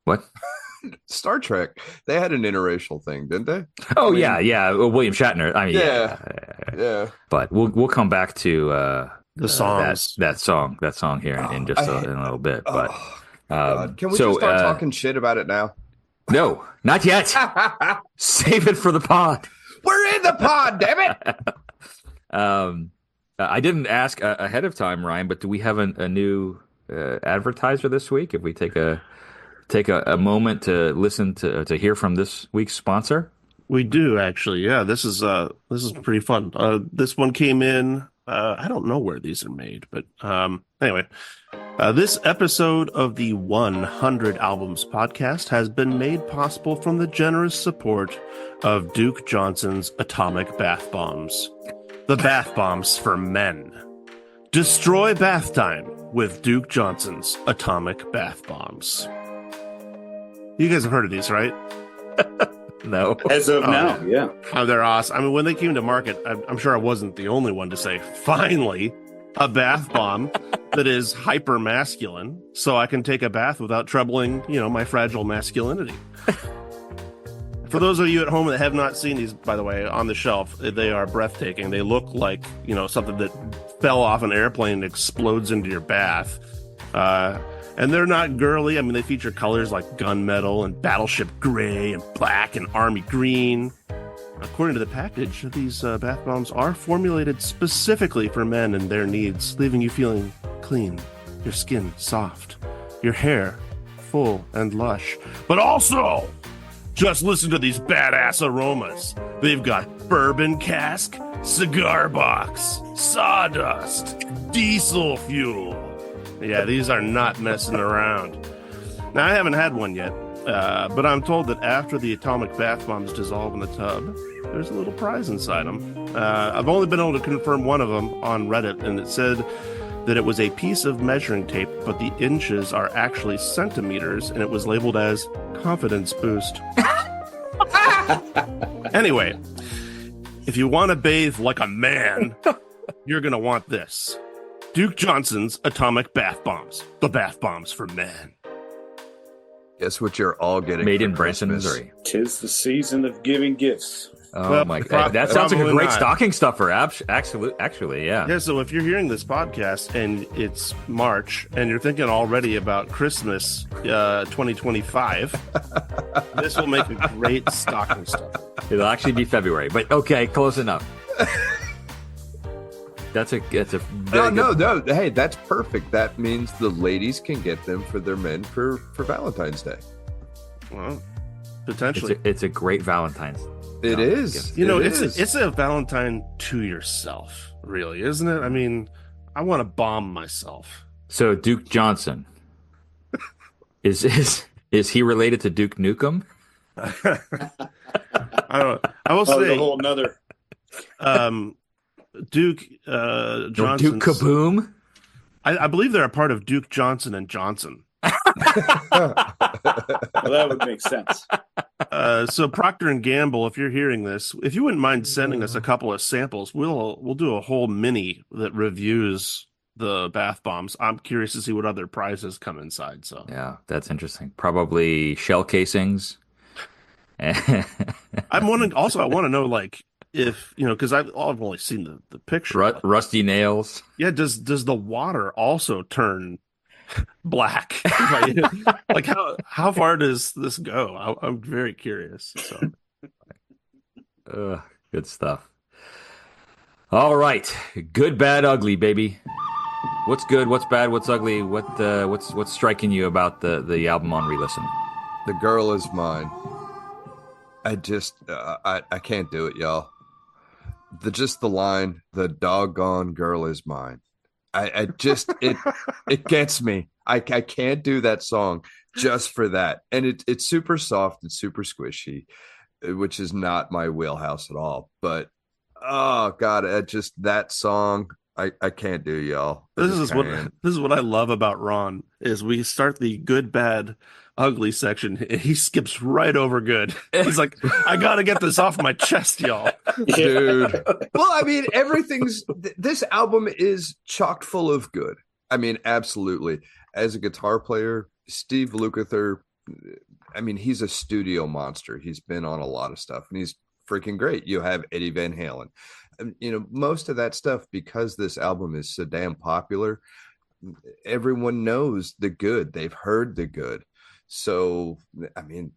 What? Star Trek, they had an interracial thing, didn't they? Oh, yeah. Well, William Shatner. I mean, yeah. But we'll come back to the songs. that song here in just in a little bit. But can we just start talking shit about it now? No, not yet. Save it for the pod. We're in the pod, damn it. I didn't ask ahead of time, Ryan, but do we have a new advertiser this week? If we take a moment to listen to hear from this week's sponsor? We do, actually. Yeah, this is pretty fun. This one came in. I don't know where these are made, but anyway, this episode of the 100 Albums podcast has been made possible from the generous support of Duke Johnson's Atomic Bath Bombs. The bath bombs for men. Destroy bath time with Duke Johnson's Atomic Bath Bombs. You guys have heard of these, right? No. As of now, yeah. Oh, they're awesome. I mean, when they came to market, I'm sure I wasn't the only one to say, finally, a bath bomb that is hyper masculine, so I can take a bath without troubling, my fragile masculinity. For those of you at home that have not seen these, by the way, on the shelf, they are breathtaking. They look like, something that fell off an airplane and explodes into your bath. And they're not girly. I mean, they feature colors like gunmetal and battleship gray and black and army green. According to the package, these bath bombs are formulated specifically for men and their needs, leaving you feeling clean, your skin soft, your hair full and lush. But also, just listen to these badass aromas. They've got bourbon cask, cigar box, sawdust, diesel fuel. Yeah, these are not messing around. Now, I haven't had one yet, but I'm told that after the atomic bath bombs dissolve in the tub, there's a little prize inside them. I've only been able to confirm one of them on Reddit, and it said that it was a piece of measuring tape, but the inches are actually centimeters, and it was labeled as confidence boost. Anyway, if you want to bathe like a man, you're going to want this. Duke Johnson's Atomic Bath Bombs. The bath bombs for men. Guess what you're all getting made for in Branson, Christmas? Missouri. 'Tis the season of giving gifts. Oh Well, my God. That sounds like a probably great not. stocking stuffer. Actually, yeah. Yeah, so if you're hearing this podcast and it's March and you're thinking already about Christmas 2025, this will make a great stocking stuffer. It'll actually be February, but okay, close enough. That's a very No, good. no. Hey, that's perfect. That means the ladies can get them for their men for Valentine's Day. Well, potentially. It's a great Valentine's. It is. gift. You know, It it's is. it's a Valentine to yourself, really, isn't it? I mean, I want to bomb myself. So Duke Johnson is he related to Duke Nukem? I don't. I will Oh, the say, whole nother. Duke Or Johnson. Duke Kaboom? I believe they're a part of Duke Johnson and Johnson. Well, that would make sense. So Procter and Gamble, if you're hearing this, if you wouldn't mind sending us a couple of samples, we'll do a whole mini that reviews the bath bombs. I'm curious to see what other prizes come inside. So Yeah, that's interesting. Probably shell casings. I'm wondering. Also, I want to know, like, if because I've only seen the picture. Rusty nails. Yeah, does the water also turn black? Like how far does this go? I'm very curious. So Good stuff. All right. Good, bad, ugly, baby. What's good? What's bad? What's ugly? What's striking you about the album on re-listen? The girl is mine. I just I can't do it, y'all. The line, the doggone girl is mine. I just it gets me. I can't do that song just for that. And it's super soft and super squishy, which is not my wheelhouse at all. But oh God, that song I can't do, y'all. this is what I love about Ron is we start the good, bad, ugly section. And he skips right over good. He's like, I gotta get this off my chest, y'all. Dude. Well, I mean, this album is chock full of good. I mean, absolutely. As a guitar player, Steve Lukather, I mean, he's a studio monster. He's been on a lot of stuff and he's freaking great. You have Eddie Van Halen. Most of that stuff, because this album is so damn popular, everyone knows the good. They've heard the good. So, I mean,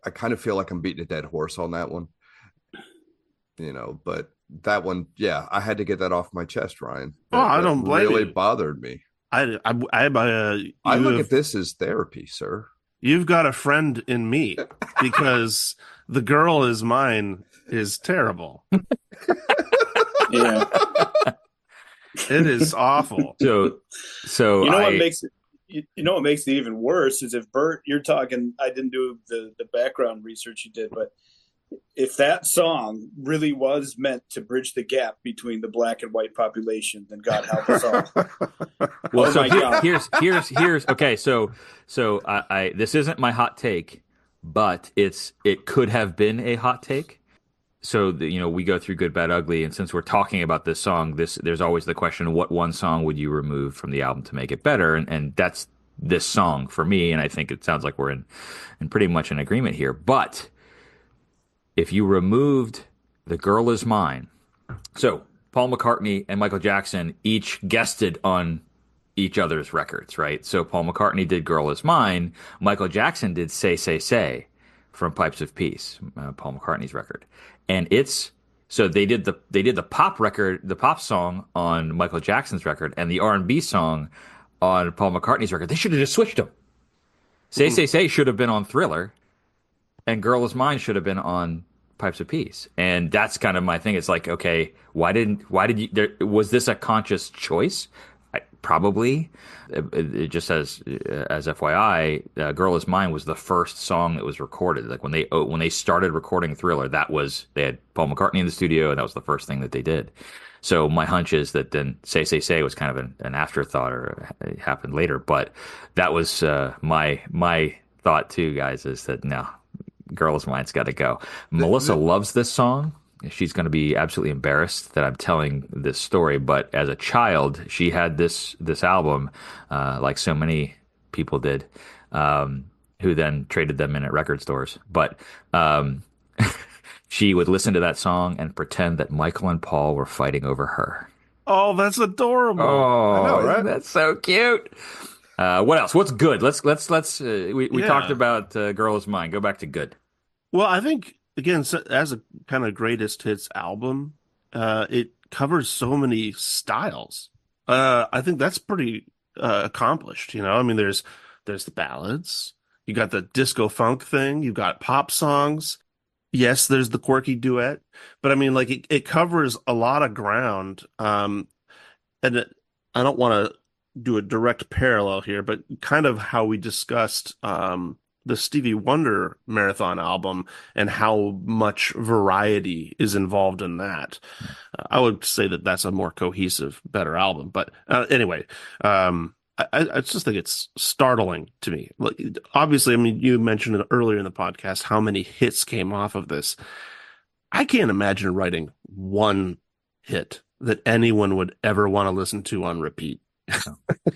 I kind of feel like I'm beating a dead horse on that one. But that one, yeah, I had to get that off my chest, Ryan. I don't blame really you. bothered me. I look at this as therapy, sir. You've got a friend in me because the girl is mine is terrible. Yeah. It is awful. So What makes it what makes it even worse is if Bert, you're talking, I didn't do the background research you did, but if that song really was meant to bridge the gap between the black and white population, then God help us all. Well, Oh so my God. here's okay. So I this isn't my hot take, but it could have been a hot take. So we go through good, bad, ugly, and since we're talking about this song, there's always the question: what one song would you remove from the album to make it better? And that's this song for me. And I think it sounds like we're in pretty much an agreement here. But if you removed "The Girl Is Mine," so Paul McCartney and Michael Jackson each guested on each other's records, right? So Paul McCartney did "Girl Is Mine," Michael Jackson did "Say Say Say" from Pipes of Peace, Paul McCartney's record, and so they did the pop record, the pop song on Michael Jackson's record, and the R&B song on Paul McCartney's record. They should have just switched them. "Say Say Say" should have been on Thriller, and "Girl Is Mine" should have been on Pipes of Peace. And that's kind of my thing. It's like, okay, why did you, was this a conscious choice? Probably. It just says, as FYI, "Girl Is Mine" was the first song that was recorded. Like when they started recording Thriller, they had Paul McCartney in the studio, and that was the first thing that they did. So my hunch is that then "Say Say Say" was kind of an afterthought, or it happened later. But that was my thought too, guys, is that no, "Girl Is Mine's got to go." Melissa loves this song. She's going to be absolutely embarrassed that I'm telling this story, but as a child, she had this album, like so many people did, who then traded them in at record stores. But she would listen to that song and pretend that Michael and Paul were fighting over her. Oh, that's adorable. I know, Oh, right? that's so cute. What else? What's good? Let's we talked Yeah. about Girl Is Mine. Go back to good. Well, I think again, as a kind of greatest hits album, it covers so many styles. I think that's pretty accomplished. I mean, there's the ballads, you got the disco funk thing, you've got pop songs. Yes, there's the quirky duet, but I mean, like it covers a lot of ground. And I don't want to do a direct parallel here, but kind of how we discussed the Stevie Wonder marathon album and how much variety is involved in that. I would say that that's a more cohesive, better album. But anyway, I just think it's startling to me. Like, obviously, I mean, you mentioned it earlier in the podcast how many hits came off of this. I can't imagine writing one hit that anyone would ever want to listen to on repeat.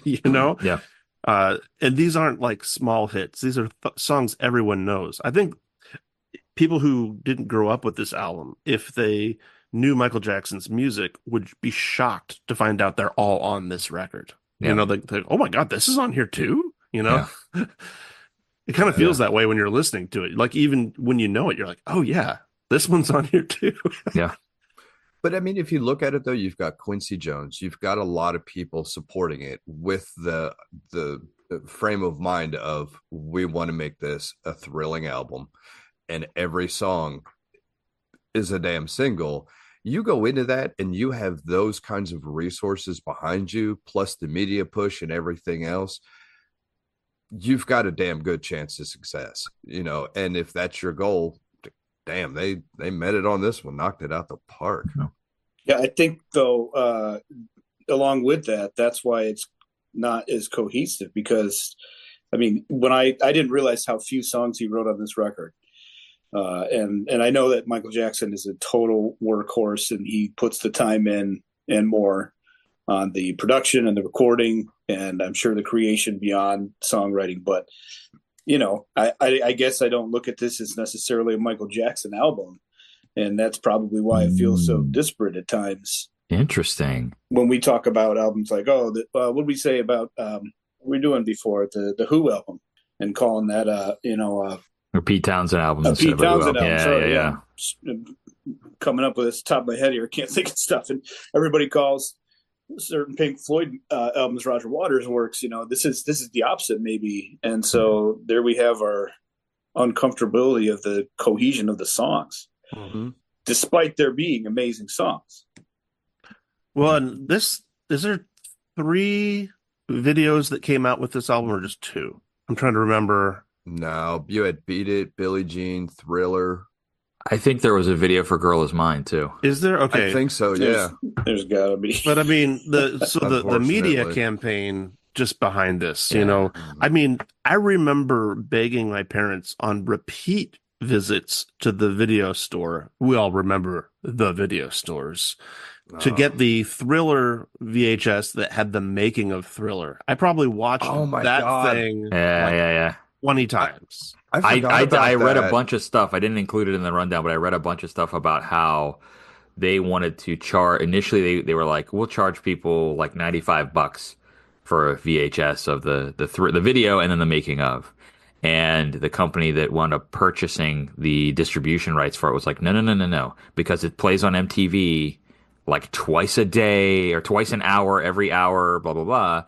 You know? Yeah. And these aren't like small hits. These are songs everyone knows. I think people who didn't grow up with this album, if they knew Michael Jackson's music, would be shocked to find out they're all on this record. Yeah. Oh my God, this is on here too? It kind of feels that way when you're listening to it. Like, even when you know it, you're like, oh yeah, this one's on here too. Yeah. But I mean, if you look at it though, you've got Quincy Jones, you've got a lot of people supporting it with the frame of mind of, we want to make this a thrilling album, and every song is a damn single. You go into that and you have those kinds of resources behind you, plus the media push and everything else. You've got a damn good chance of success, and if that's your goal, damn, they met it on this one, knocked it out the park. Yeah, I think though, along with that, that's why it's not as cohesive, because I mean, when I didn't realize how few songs he wrote on this record. And I know that Michael Jackson is a total workhorse, and he puts the time in and more on the production and the recording, and I'm sure the creation beyond songwriting. But I guess I don't look at this as necessarily a Michael Jackson album, and that's probably why it feels so disparate at times. Interesting. When we talk about albums like, what did we say about we're doing before the Who album, and calling that Or Pete Townsend album. Pete Townsend album. Yeah, Sorry, yeah. Coming up with this top of my head here, I can't think of stuff. And everybody calls certain Pink Floyd albums Roger Waters works. This is the opposite maybe. And so there we have our uncomfortability of the cohesion of the songs, despite there being amazing songs. Well, and is there 3 videos that came out with this album, or just 2? I'm trying to remember. No, you had Beat It, Billie Jean, Thriller. I think there was a video for Girl Is Mine too. Is there? Okay. I think so, yeah. There's gotta be. But I mean, the media Unfortunately. campaign just behind this, I mean, I remember begging my parents on repeat visits to the video store. We all remember the video stores, to get the Thriller VHS that had the making of Thriller. I probably watched that God. thing Yeah. 20 times. I read a bunch of stuff. I didn't include it in the rundown, but I read a bunch of stuff about how they wanted to charge. Initially, they were like, "We'll charge people like $95 for a VHS of the video and then the making of." And the company that wound up purchasing the distribution rights for it was like, no, because it plays on MTV like twice a day or twice an hour, every hour, blah blah blah.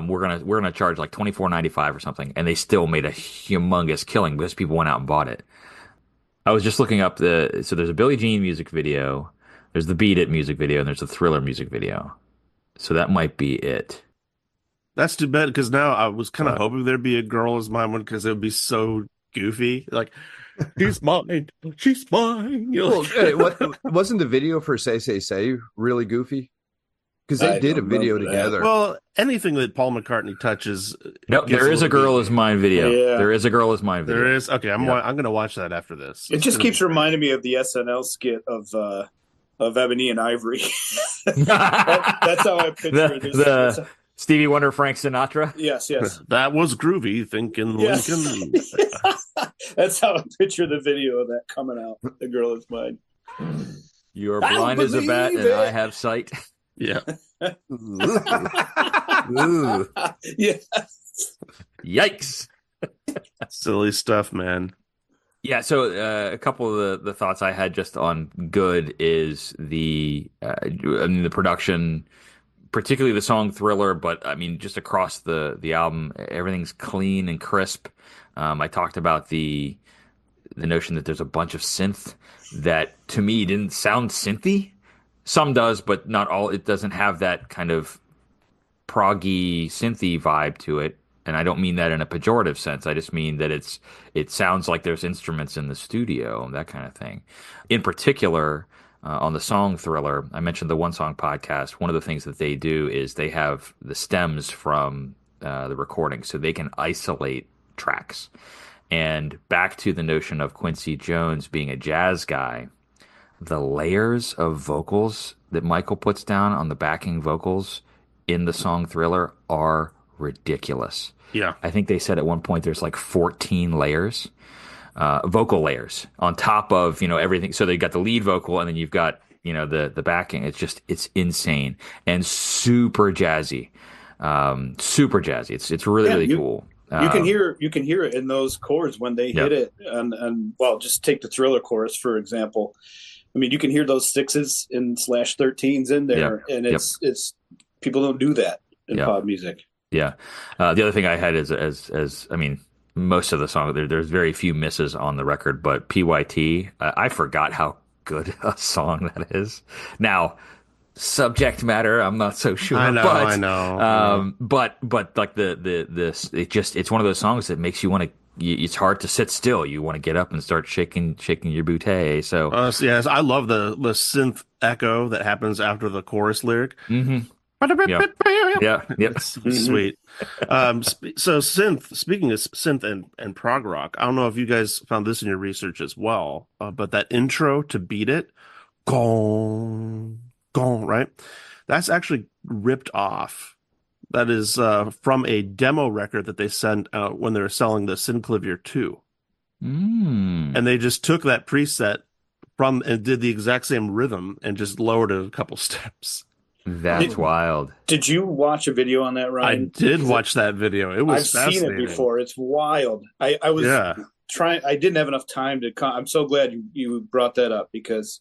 We're gonna charge like $24.95 or something, and they still made a humongous killing because people went out and bought it. I was just looking up so there's a Billie Jean music video, there's the Beat It music video, and there's the Thriller music video. So that might be it. That's too bad, because now I was kind of hoping there'd be a Girl Is Mine one, because it would be so goofy. Like, she's mine, she's mine. Well, wasn't the video for Say Say Say really goofy? Because they did a video together. Well, anything that Paul McCartney touches. No, there is a Girl Is Mine video. Yeah. There is a Girl Is Mine video. There is. Okay, I'm going to watch that after this. It just keeps reminding me of the SNL skit of Ebony and Ivory. That's how I picture it. The Stevie Wonder, Frank Sinatra. Yes. That was groovy, thinking Yes. Lincoln. That's how I picture the video of that coming out. The girl is mine. You are I don't blind as a bat, believe and I it. have sight. Yeah. Ooh. Yeah. Yikes. Silly stuff, man. Yeah, so a couple of the thoughts I had just on good is the production, particularly the song Thriller, but I mean just across the album, everything's clean and crisp. I talked about the notion that there's a bunch of synth that to me didn't sound synthy. Some does, but not all. It doesn't have that kind of proggy synthy vibe to it. And I don't mean that in a pejorative sense. I just mean that it sounds like there's instruments in the studio and that kind of thing. In particular, on the song Thriller, I mentioned the One Song Podcast. One of the things that they do is they have the stems from the recording, so they can isolate tracks. And back to the notion of Quincy Jones being a jazz guy, the layers of vocals that Michael puts down on the backing vocals in the song Thriller are ridiculous. Yeah. I think they said at one point there's like 14 layers, vocal layers on top of, everything. So they got the lead vocal and then you've got, the backing. It's insane and super jazzy. Super jazzy. It's really, really cool. You can hear it in those chords when they hit it, and well, just take the Thriller chorus for example. I mean, you can hear those sixes and /13s in there, and it's people don't do that in pop music. Yeah. The other thing I had is as I mean, most of the song there's very few misses on the record, but PYT, I forgot how good a song that is. Now, subject matter, I'm not so sure. I know. But like it's one of those songs that makes you want to. It's hard to sit still. You want to get up and start shaking your bootay. So yes, I love the synth echo that happens after the chorus lyric. Mm-hmm. Yeah. Yep. Sweet. Speaking of synth and prog rock, I don't know if you guys found this in your research as well, but that intro to Beat It, gong, gong, right? That's actually ripped off. That is from a demo record that they sent out when they were selling the Synclavier 2. And they just took that preset from and did the exact same rhythm and just lowered it a couple steps. That's wild. Did you watch a video on that, Ryan? I did watch that video. It was fascinating. I've seen it before. It's wild. I was trying. I didn't have enough time to. I'm so glad you brought that up because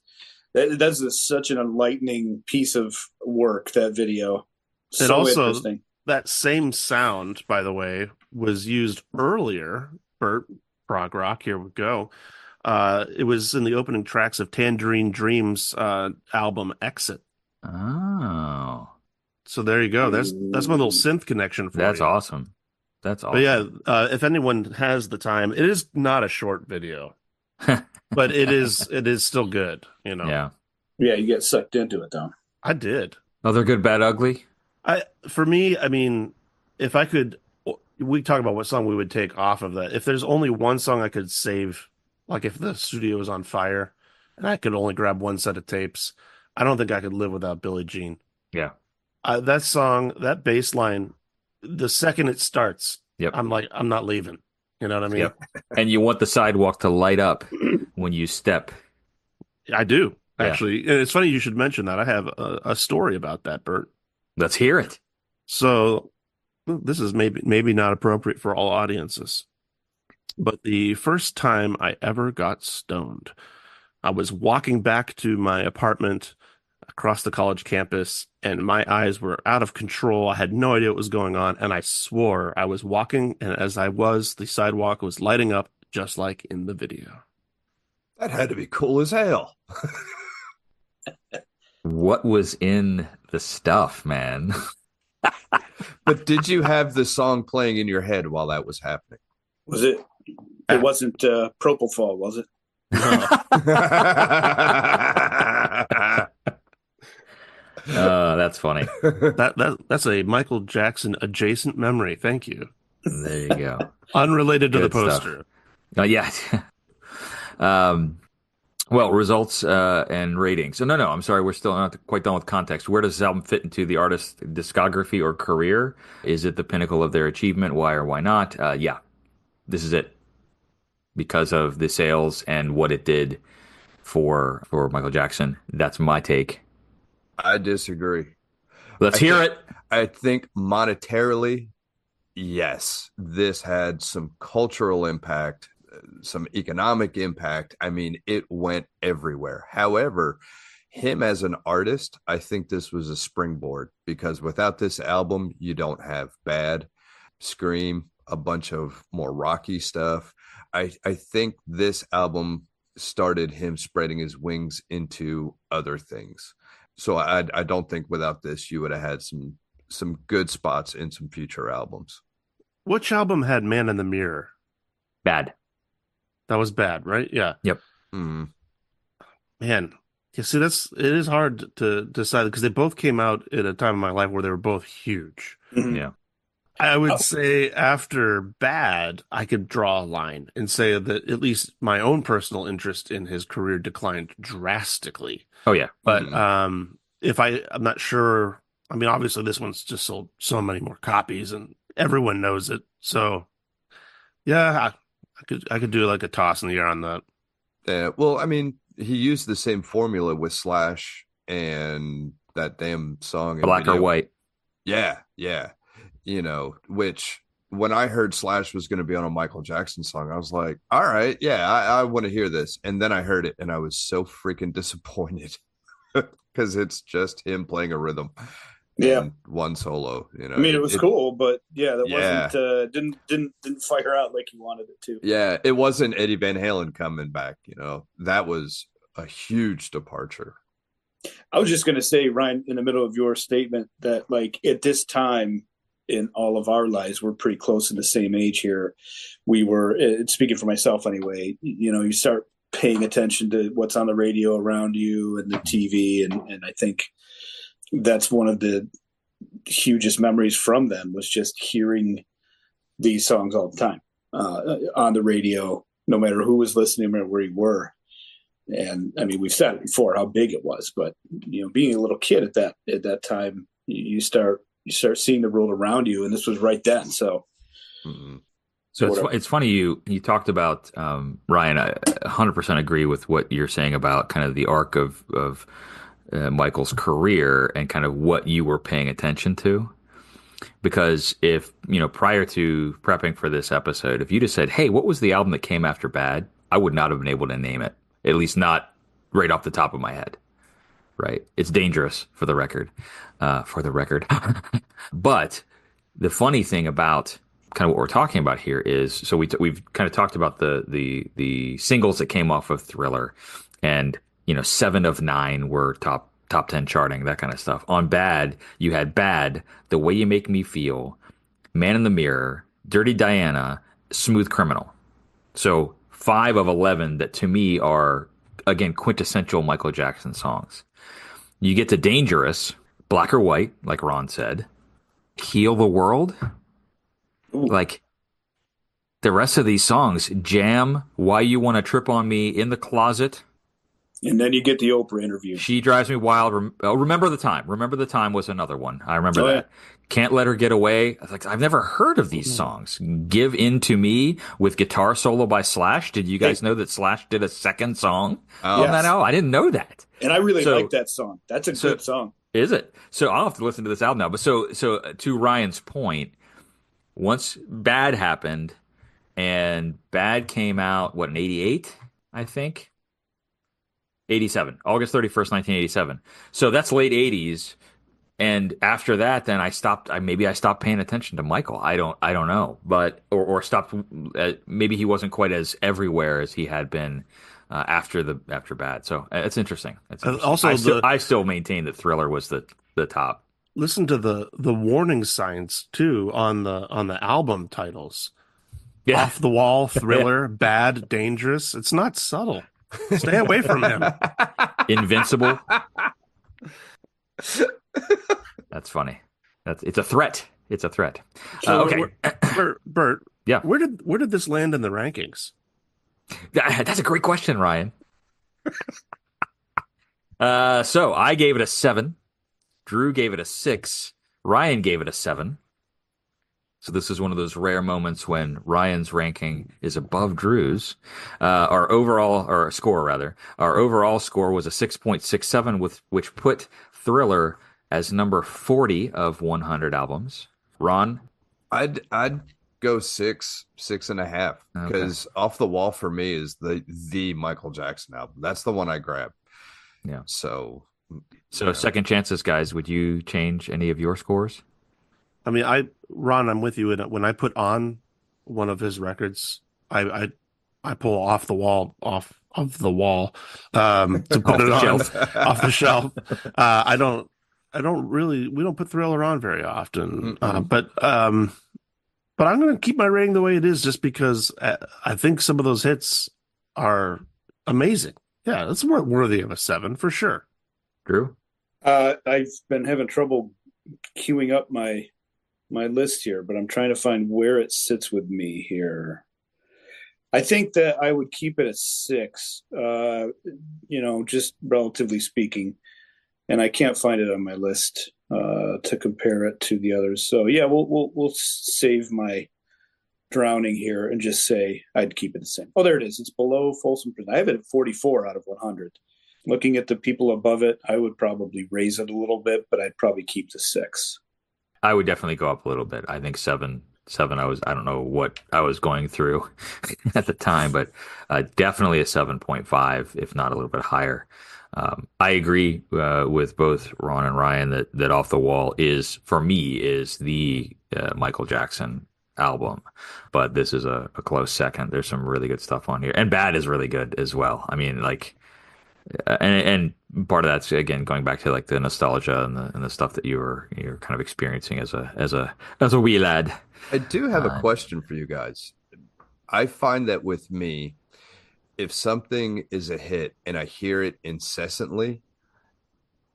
that's such an enlightening piece of work. That video. So also, interesting. That same sound, by the way, was used earlier for prog rock. Here we go. It was in the opening tracks of Tangerine Dream's album Exit. Oh, so there you go. That's my little synth connection for That's you. Awesome. That's awesome. But yeah, if anyone has the time, it is not a short video, but it is still good. Yeah, you get sucked into it though. I did. Oh, they're good, bad, ugly. For me, I mean, if I could, we talk about what song we would take off of that. If there's only one song I could save, like if the studio was on fire, and I could only grab one set of tapes. I don't think I could live without Billie Jean. Yeah. That song, that bass line, the second it starts, I'm like, I'm not leaving. You know what I mean? Yep. And you want the sidewalk to light up when you step. I do, actually. And it's funny you should mention that. I have a story about that, Bert. Let's hear it. So this is maybe not appropriate for all audiences. But the first time I ever got stoned, I was walking back to my apartment across the college campus, and my eyes were out of control. I had no idea what was going on, and I swore I was walking, and as I was, the sidewalk was lighting up just like in the video. That had to be cool as hell. What was in the stuff, man? But did you have the song playing in your head while that was happening? Was it? It wasn't Propofol, was it? No. That's funny. That's a Michael Jackson adjacent memory. Thank you. There you go. Unrelated to Good the poster. Yeah. Well, results and ratings. So no, I'm sorry. We're still not quite done with context. Where does this album fit into the artist's discography or career? Is it the pinnacle of their achievement? Why or why not? Yeah, this is it. because of the sales and what it did for Michael Jackson. That's my take. I disagree. Let's hear it. I think monetarily, yes, this had some cultural impact, some economic impact. I mean, it went everywhere. However, him as an artist, I think this was a springboard, because without this album, you don't have Bad, Scream, a bunch of more rocky stuff. I think this album started him spreading his wings into other things. So I don't think without this you would have had some good spots in some future albums. Which album had Man in the Mirror? Bad. That was Bad, right? Yeah. Yep. Mm. Man, you see, it is hard to decide because they both came out at a time in my life where they were both huge. Mhm. Yeah. I would say after Bad, I could draw a line and say that at least my own personal interest in his career declined drastically. Oh yeah. But Mhm. I'm not sure. I mean, obviously this one's just sold so many more copies and everyone knows it. So yeah, I could do like a toss in the air on that. Yeah, well, I mean, he used the same formula with Slash and that damn song and Black or video. White. Yeah, yeah. Which when I heard Slash was going to be on a Michael Jackson song, I was like, all right, yeah, I want to hear this. And then I heard it and I was so freaking disappointed because it's just him playing a rhythm Yeah. and one solo. I mean, it was cool, but yeah, that Yeah. wasn't didn't fire out like you wanted it to. Yeah, it wasn't Eddie Van Halen coming back. That was a huge departure. I was just going to say, Ryan, in the middle of your statement, that like at this time in all of our lives, we're pretty close in the same age here. We were, speaking for myself anyway, you start paying attention to what's on the radio around you and the TV. And I think that's one of the hugest memories from them was just hearing these songs all the time on the radio, no matter who was listening or where you were. And I mean, we've said it before how big it was, but being a little kid at that time, you start seeing the world around you, and this was right then. So, Mm-hmm. So it's funny you talked about Ryan. I 100% agree with what you're saying about kind of the arc of Michael's career and kind of what you were paying attention to. Because if prior to prepping for this episode, if you just said, "Hey, what was the album that came after Bad?" I would not have been able to name it. At least not right off the top of my head. Right? It's Dangerous for the record. But the funny thing about kind of what we're talking about here is, so we've kind of talked about the singles that came off of Thriller, and 7 of 9 were top 10 charting, that kind of stuff. On Bad, you had Bad, The Way You Make Me Feel, Man in the Mirror, Dirty Diana, Smooth Criminal. So 5 of 11 that to me are, again, quintessential Michael Jackson songs. You get to Dangerous, Black or White, like Ron said, Heal the World. Ooh. Like the rest of these songs, Jam, Why You Want to Trip on Me, In the Closet. and then you get the Oprah interview. She Drives Me Wild. Remember the Time. Remember the Time was another one. I remember that. Yeah. Can't Let Her Get Away. I was like, I've never heard of these songs. Give In to Me with guitar solo by Slash. Did you guys know that Slash did a second song Oh, on that album? I didn't know that. And I really So- like that song. That's a good song. Is it? So I'll have to listen to this album now. But so to Ryan's point, once Bad happened, and Bad came out, what, in 88, I think? 87, August 31st, 1987. So that's late 80s. And after that, then I stopped paying attention to Michael. I don't know, but, or stopped, maybe he wasn't quite as everywhere as he had been after Bad. So it's interesting. Also, I still maintain that Thriller was the top. listen to the warning signs too on the album titles. Yeah. Off the Wall, Thriller, Bad, Dangerous. It's not subtle. Stay away from him. Invincible. That's funny. It's a threat. It's a threat. So Okay. Bert. Yeah. Where did this land in the rankings? That's a great question, Ryan. So I gave it a 7. Drew gave it a 6. Ryan gave it a 7. So this is one of those rare moments when Ryan's ranking is above Drew's. Our overall, or score rather, our overall score was a 6.67, with which put Thriller as number 40 of 100 albums. Ron? I'd go 6.5, Okay. because Off the Wall for me is the Michael Jackson album. That's the one I grab. Yeah. So Second chances, guys. Would you change any of your scores? I mean, Ron, I'm with you. When I put on one of his records, I pull off of the wall, to put Off it the on shelf. off the shelf. I don't really, we don't put Thriller on very often. But I'm going to keep my rating the way it is, just because I think some of those hits are amazing. Yeah, it's worthy of a 7 for sure. Drew? I've been having trouble queuing up my list here, but I'm trying to find where it sits with me here. I think that I would keep it at 6, just relatively speaking, and I can't find it on my list to compare it to the others. So yeah, we'll save my drowning here and just say I'd keep it the same. Oh, there it is. It's below Folsom Prison. I have it at 44 out of 100. Looking at the people above it, I would probably raise it a little bit, but I'd probably keep the 6. I would definitely go up a little bit. I think 7. I don't know what I was going through at the time, but definitely a 7.5, if not a little bit higher. I agree with both Ron and Ryan that Off the Wall is, for me, is the Michael Jackson album, but this is a close second. There's some really good stuff on here, and Bad is really good as well. I mean, like, and part of that's, again, going back to like the nostalgia and the stuff that you're kind of experiencing as a wee lad. I do have a question for you guys. I find that with me, if something is a hit and I hear it incessantly,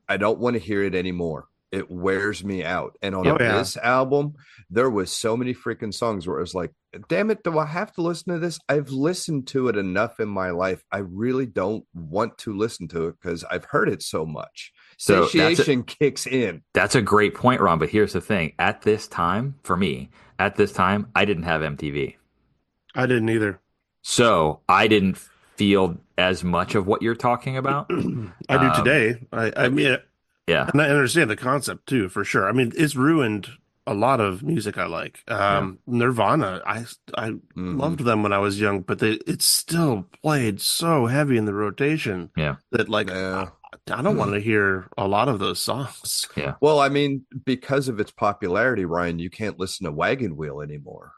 I don't want to hear it anymore. It wears me out. And on this album, there was so many freaking songs where it was like, damn it, do I have to listen to this? I've listened to it enough in my life. I really don't want to listen to it because I've heard it so much. So Satiation kicks in. That's a great point, Ron. But here's the thing. At this time, for me, I didn't have MTV. I didn't either. So I didn't feel as much of what you're talking about. I do today. I mean, yeah, and I understand the concept too, for sure. I mean, it's ruined a lot of music I like. Nirvana, I loved them when I was young, but it's still played so heavy in the rotation that, like, I don't want to hear a lot of those songs. Yeah. Well, I mean, because of its popularity, Ryan, you can't listen to Wagon Wheel anymore.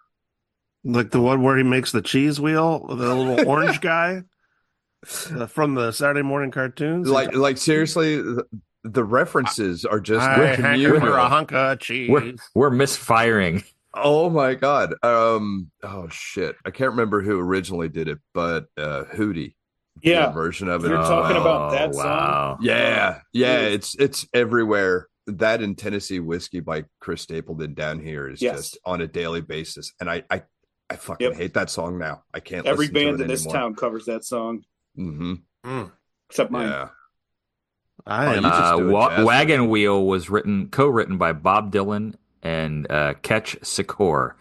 Like the one where he makes the cheese wheel, the little orange guy from the Saturday morning cartoons. Like seriously, the references are just we're a hunk of cheese. We're misfiring. Oh my God. Oh shit. I can't remember who originally did it, but Hootie. Yeah. Version of it. You're talking about that song? Yeah. Yeah. It's everywhere. That and Tennessee Whiskey by Chris Stapleton down here is just on a daily basis. And I fucking hate that song now. I can't Every listen to band it in this anymore. town covers that song. Mm-hmm. Except mine. Yeah. Wagon Wheel was co-written by Bob Dylan and Ketch Sikor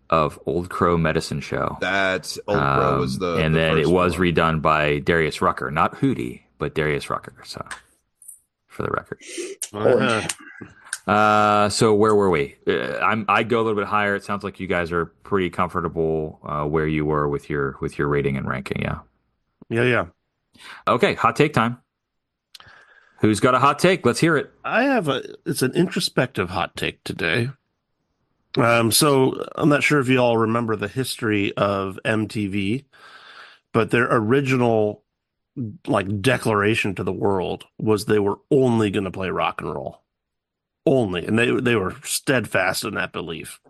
of Old Crow Medicine Show. That's Old Crow was and then it was redone by Darius Rucker, not Hootie, but Darius Rucker. So, for the record. So where were we? I'd go a little bit higher. It sounds like you guys are pretty comfortable where you were with your rating and ranking. Yeah. Okay, hot take time. Who's got a hot take? Let's hear it. It's an introspective hot take today. So I'm not sure if you all remember the history of MTV, but their original declaration to the world was they were only going to play rock and roll. Only. And they were steadfast in that belief.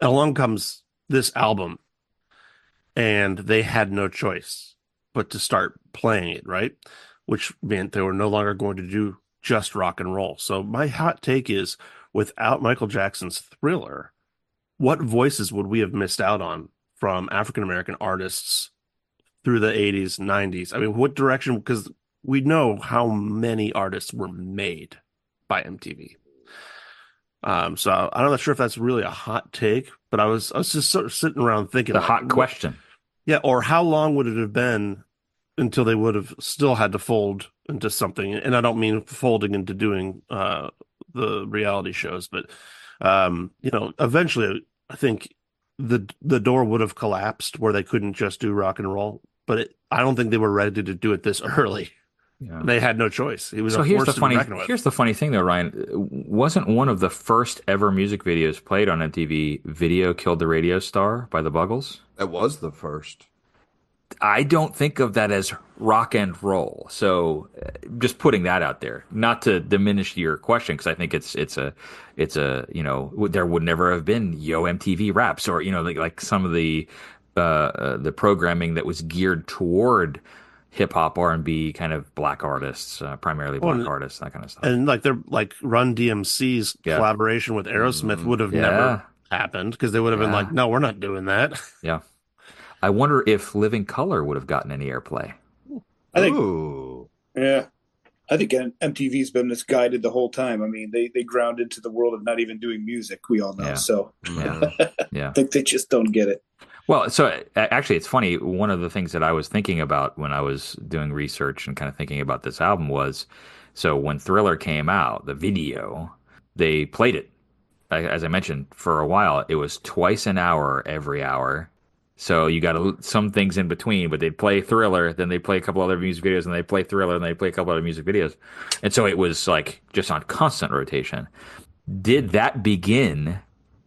And along comes this album, and they had no choice but to start playing it, right? Which meant they were no longer going to do just rock and roll. So my hot take is, without Michael Jackson's Thriller, what voices would we have missed out on from African-American artists through the 80s, 90s? I mean, what direction? Because we know how many artists were made by MTV. So I'm not sure if that's really a hot take, but I was just sort of sitting around thinking The like, hot question. yeah, or how long would it have been until they would have still had to fold into something? And I don't mean folding into doing the reality shows, but eventually I think the door would have collapsed where they couldn't just do rock and roll. But I don't think they were ready to do it this early. Yeah. They had no choice. It was So a force to be reckoned with. here's the funny thing though, Ryan. Wasn't one of the first ever music videos played on MTV "Video Killed the Radio Star" by the Buggles? That was the first. I don't think of that as rock and roll. So just putting that out there, not to diminish your question, because I think it's a there would never have been Yo MTV Raps or like some of the programming that was geared toward hip hop, R&B, kind of black artists, primarily black artists, that kind of stuff. And like they're like Run DMC's collaboration with Aerosmith would have never happened because they would have been like, no, we're not doing that. Yeah. I wonder if Living Color would have gotten any airplay. I think, Ooh. yeah, I think MTV's been misguided the whole time. I mean, they ground into the world of not even doing music. We all know. Yeah. So Yeah. I think they just don't get it. Well, so actually, it's funny. One of the things that I was thinking about when I was doing research and kind of thinking about this album was, so when Thriller came out, the video, they played it. As I mentioned, for a while, it was twice an hour every hour. So you got some things in between, but they'd play Thriller, then they'd play a couple other music videos, and they'd play Thriller, and they'd play a couple other music videos. And so it was like just on constant rotation. Did that begin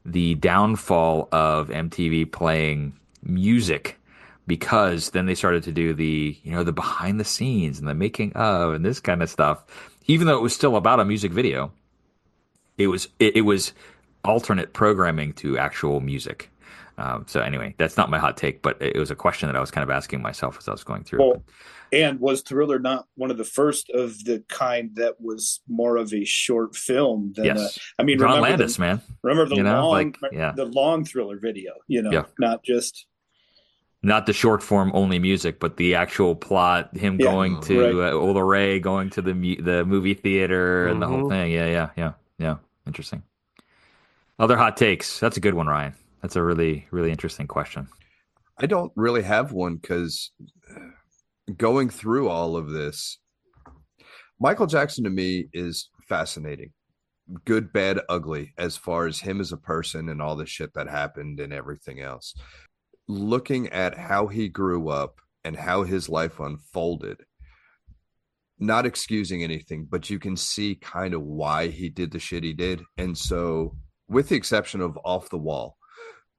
the downfall of MTV playing music? Because then they started to do the behind the scenes and the making of and this kind of stuff. Even though it was still about a music video, it was alternate programming to actual music. So anyway, that's not my hot take, but it was a question that I was kind of asking myself as I was going through. Well, and was Thriller not one of the first of the kind that was more of a short film than? Yes, I mean, John Landis, man. Remember the long Thriller video? Not the short form only music, but the actual plot. Him going to Ola Ray, going to the movie theater, and the whole thing. Yeah. Interesting. Other hot takes. That's a good one, Ryan. That's a really, really interesting question. I don't really have one because going through all of this, Michael Jackson to me is fascinating. Good, bad, ugly, as far as him as a person and all the shit that happened and everything else. Looking at how he grew up and how his life unfolded, not excusing anything, but you can see kind of why he did the shit he did. And so, with the exception of Off the Wall,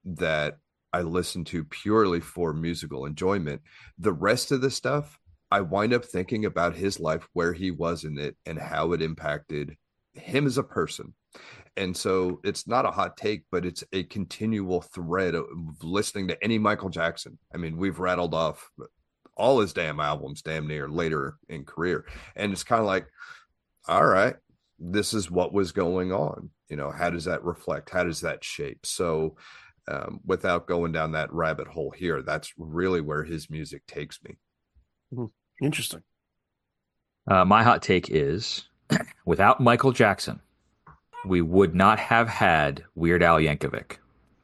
that I listen to purely for musical enjoyment, the rest of the stuff, I wind up thinking about his life, where he was in it, and how it impacted him as a person. And so it's not a hot take, but it's a continual thread of listening to any Michael Jackson. I mean, we've rattled off all his damn albums damn near later in career. And it's kind of like, all right, this is what was going on. How does that reflect? How does that shape? So without going down that rabbit hole here, that's really where his music takes me. Interesting. My hot take is, without Michael Jackson, we would not have had Weird Al Yankovic,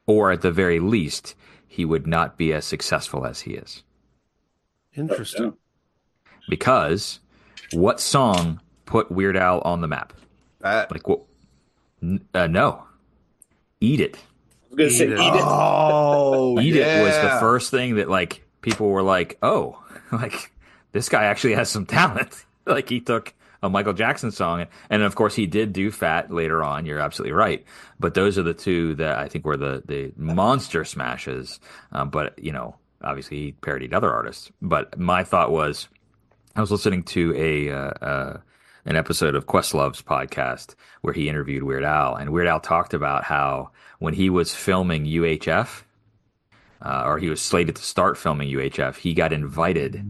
or at the very least, he would not be as successful as he is. Interesting. Because what song put Weird Al on the map? Like what? No. Eat It. I was going to say Eat It. Oh, Eat It was the first thing that like people were like, oh, like this guy actually has some talent. Like he took a Michael Jackson song, and of course he did do Fat later on. You're absolutely right. But those are the two that I think were the monster smashes. But obviously he parodied other artists. But my thought was, I was listening to an episode of Questlove's podcast where he interviewed Weird Al, and Weird Al talked about how when he was filming UHF, or he was slated to start filming UHF, he got invited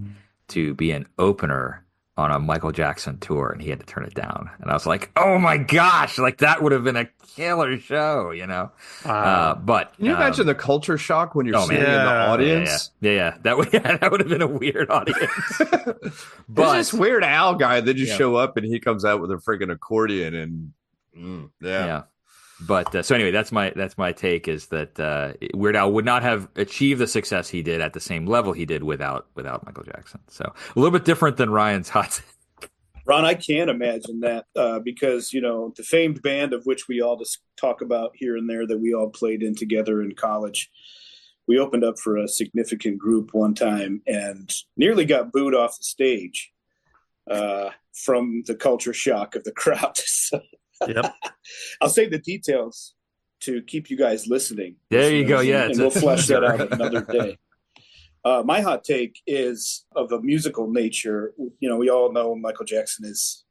to be an opener on a Michael Jackson tour, and he had to turn it down. And I was like, oh my gosh, like that would have been a killer show, but can you imagine the culture shock when you're sitting in the audience? Yeah. That would have been a weird audience. But this Weird Al guy that just show up and he comes out with a freaking accordion and But so anyway, that's my take is that Weird Al would not have achieved the success he did at the same level he did without Michael Jackson. So a little bit different than Ryan's hot. Ron, I can't imagine that because, you know, the famed band of which we all just talk about here and there that we all played in together in college, we opened up for a significant group one time and nearly got booed off the stage from the culture shock of the crowd. So Yep. I'll save the details to keep you guys listening. There you go. Yeah, and we'll flesh that out another day. My hot take is of a musical nature. You know, we all know Michael Jackson is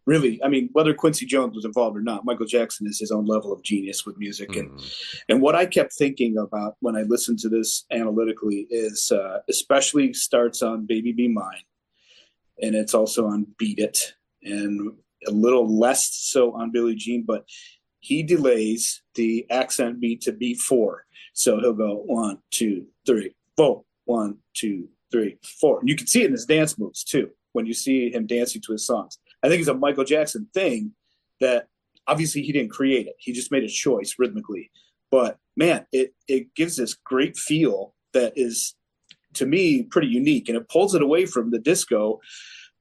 really, I mean, whether Quincy Jones was involved or not, Michael Jackson is his own level of genius with music. And what I kept thinking about when I listened to this analytically is especially starts on Baby Be Mine. And it's also on Beat It and a little less so on Billie Jean, but he delays the accent beat to beat 4. So he'll go 1, 2, 3, 4, 1, 2, 3, 4. And you can see it in his dance moves too, when you see him dancing to his songs. I think it's a Michael Jackson thing that obviously he didn't create it. He just made a choice rhythmically. But man, it gives this great feel that is, to me, pretty unique. And it pulls it away from the disco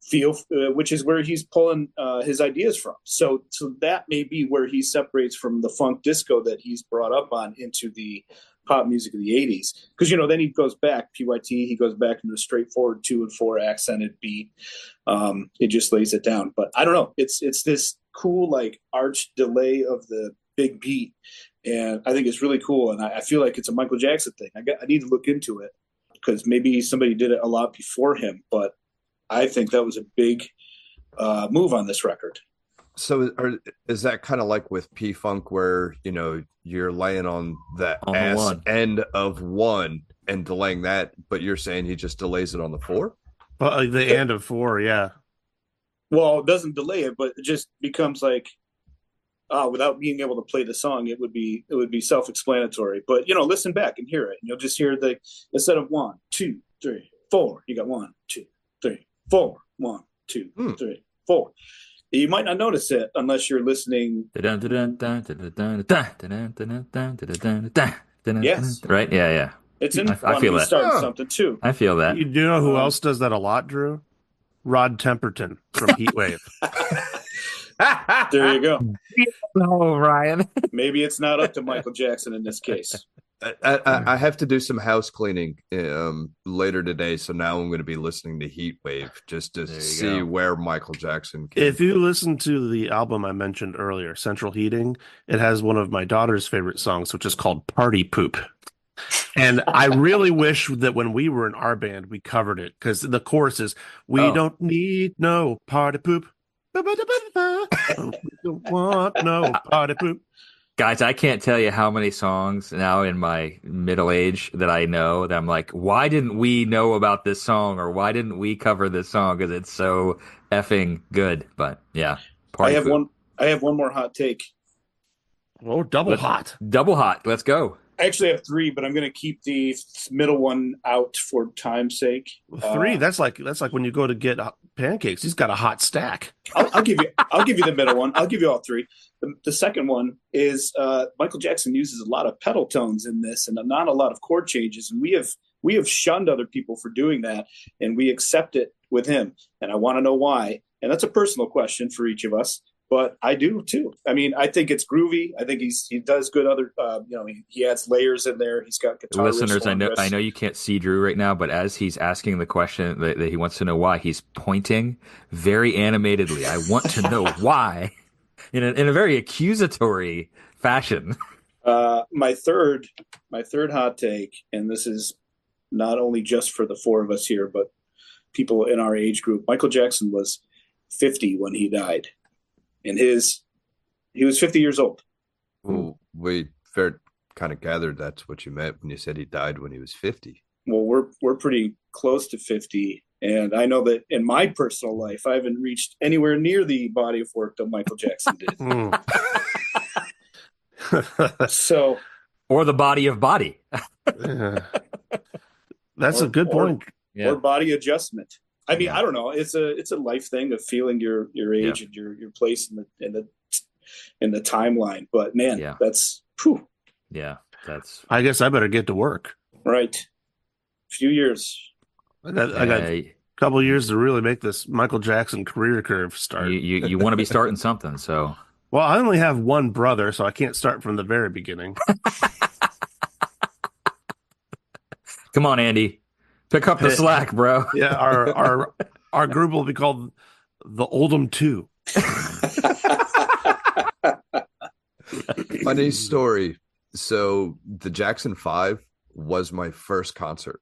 feel, which is where he's pulling his ideas from. So that may be where he separates from the funk disco that he's brought up on into the pop music of the 80s. Because, you know, then he goes back, PYT, he goes back into a straightforward 2 and 4 accented beat. It just lays it down. But I don't know. It's this cool, like, arch delay of the big beat. And I think it's really cool. And I feel like it's a Michael Jackson thing. I need to look into it because maybe somebody did it a lot before him. But I think that was a big move on this record. So is that kind of like with P-Funk where, you know, you're laying on the ass end of 1 and delaying that, but you're saying he just delays it on the 4? Well, the end of 4, yeah. Well, it doesn't delay it, but it just becomes like, without being able to play the song, it would be self-explanatory. But, you know, listen back and hear it. And you'll just hear instead of 1, 2, 3, 4, you got 1, 2, 3, 4, 1, 2, 3, 4. You might not notice it unless you're listening. Yes. Right? Yeah. It's in I feel that. Start Something too. I feel that. You do know who else does that a lot, Drew? Rod Temperton from Heatwave. There you go. No, Ryan. Maybe it's not up to Michael Jackson in this case. I have to do some house cleaning later today, so now I'm going to be listening to Heatwave just to see where Michael Jackson came If you listen to the album I mentioned earlier, Central Heating, it has one of my daughter's favorite songs, which is called Party Poop. And I really wish that when we were in our band, we covered it, because the chorus is, we don't need no party poop. We don't want no party poop. Guys, I can't tell you how many songs now in my middle age that I know that I'm like, why didn't we know about this song, or why didn't we cover this song? Because it's so effing good. But yeah, I have one more hot take. Oh, double hot. Double hot. Let's go. I actually have 3, but I'm going to keep the middle one out for time's sake. 3. That's like when you go to get pancakes. He's got a hot stack. I'll give you the middle one. I'll give you all 3. The second one is Michael Jackson uses a lot of pedal tones in this, and not a lot of chord changes. And we have shunned other people for doing that, and we accept it with him. And I want to know why. And that's a personal question for each of us. But I do too. I mean, I think it's groovy. I think he does good other. He adds layers in there. He's got guitar. Listeners, I know you can't see Drew right now, but as he's asking the question that he wants to know why, he's pointing very animatedly. I want to know why, in a very accusatory fashion. My third hot take, and this is not only just for the 4 of us here, but people in our age group. Michael Jackson was 50 when he died. And he was 50 years old. Well, we kind of gathered that's what you meant when you said he died when he was 50. Well, we're pretty close to 50. And I know that in my personal life, I haven't reached anywhere near the body of work that Michael Jackson did. So, or the body of body. That's a good point. Or body adjustment. I mean, I don't know. It's a life thing of feeling your age and your place in the in the timeline. But man, Yeah. that's whew, Yeah, that's I guess I better get to work. right. Few years. I got a couple of years to really make this Michael Jackson career curve start. you want to be starting something, so Well, I only have one brother, so I can't start from the very beginning. come on, Andy, pick up the slack, bro. Yeah, our group will be called the Oldham 2. Funny story. So the Jackson 5 was my first concert,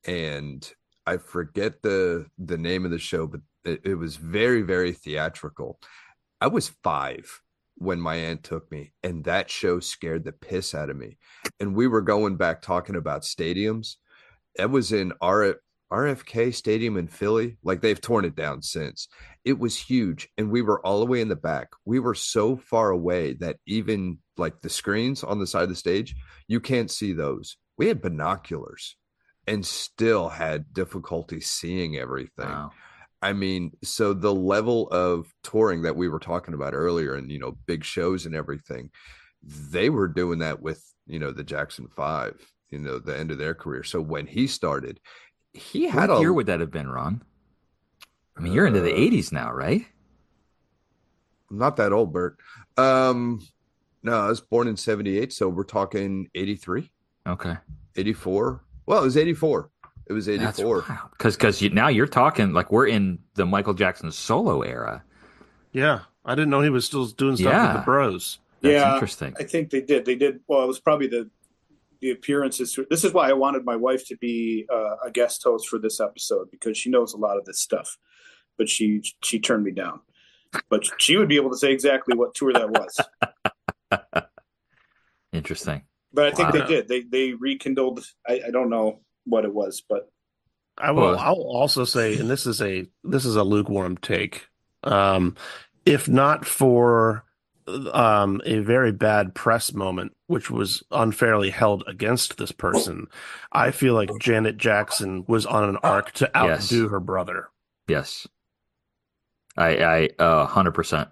and I forget the name of the show, but it was very, very theatrical. I was 5 when my aunt took me, and that show scared the piss out of me. And we were going back talking about stadiums. That was in RFK Stadium in Philly. Like, they've torn it down since. It was huge, and we were all the way in the back. We were so far away that even like the screens on the side of the stage, you can't see those. We had binoculars and still had difficulty seeing everything. Wow. I mean, so the level of touring that we were talking about earlier, and big shows and everything, they were doing that with the Jackson 5, the end of their career. So when he started, he had What year would that have been, Ron? I mean, you're into the 80s now, right? I'm not that old, Bert. No, I was born in 78, so we're talking 83, Okay. 84. Well, it was 84. It was 84. Because now you're talking like we're in the Michael Jackson solo era. Yeah, I didn't know he was still doing stuff with the Bros. That's interesting. I think they did. Well, it was probably the appearances. This is why I wanted my wife to be a guest host for this episode, because she knows a lot of this stuff, but she turned me down. But she would be able to say exactly what tour that was. Interesting. But I think they did. They rekindled. I don't know what it was, but I'll also say, and this is a lukewarm take. If not for a very bad press moment, which was unfairly held against this person, I feel like Janet Jackson was on an arc to outdo her brother. Yes. I 100%.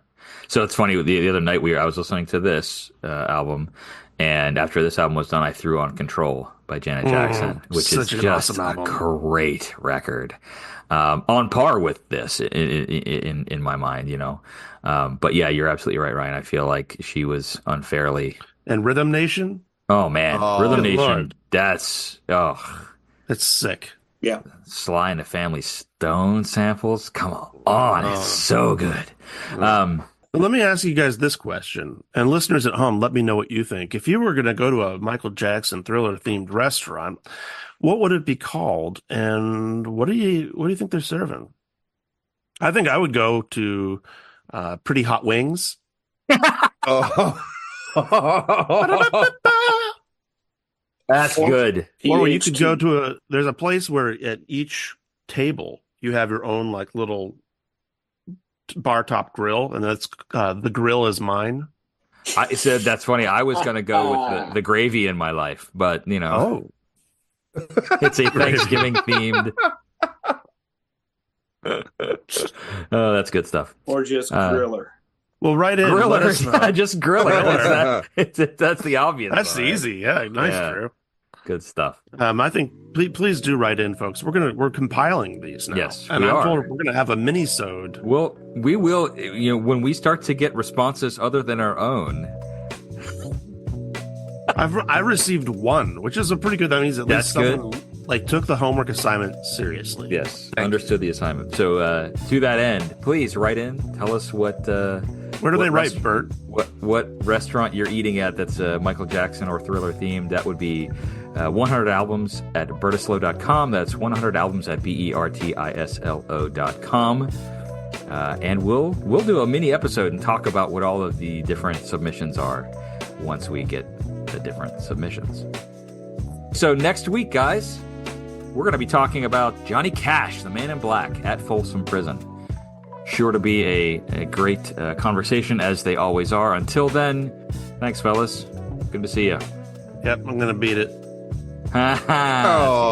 So it's funny. The other night I was listening to this album, and after this album was done, I threw on "Control" by Janet Jackson, which is just a great record, on par with this in my mind, But yeah, you're absolutely right, Ryan. I feel like she was unfairly. And Rhythm Nation. Oh man, Rhythm Nation. Lord. That's it's sick. Yeah. Sly and the Family Stone samples. Come on, it's so good. Let me ask you guys this question, and listeners at home, let me know what you think. If you were going to go to a Michael Jackson Thriller themed restaurant, what would it be called, and what do you think they're serving? I think I would go to Pretty Hot Wings. That's good. Or you could go to there's a place where at each table you have your own like little bar top grill, and that's the grill is mine. I said that's funny. I was going to go with the gravy in my life, but it's a Thanksgiving themed. Oh, that's good stuff. Or just griller. Well, right in. Griller. Just griller. That's the obvious. That's easy. Yeah, nice, Drew. Good stuff. I think please do write in, folks. We're compiling these now. Yes, and I'm told we're gonna have a mini-sode. Well, we will. When we start to get responses other than our own. I received one, which is a pretty good. That means at least someone took the homework assignment seriously. Yes, understood the assignment. So to that end, please write in. Tell us what. Where do they write, Bert? What restaurant you're eating at that's Michael Jackson or Thriller themed? That would be 100 albums at bertislo.com. That's 100 albums at bertislo.com. And we'll do a mini episode and talk about what all of the different submissions are once we get the different submissions. So next week, guys, we're going to be talking about Johnny Cash, the Man in Black, at Folsom Prison. Sure to be a great conversation, as they always are. Until then, thanks, fellas. Good to see you. Yep, I'm going to beat it. Oh.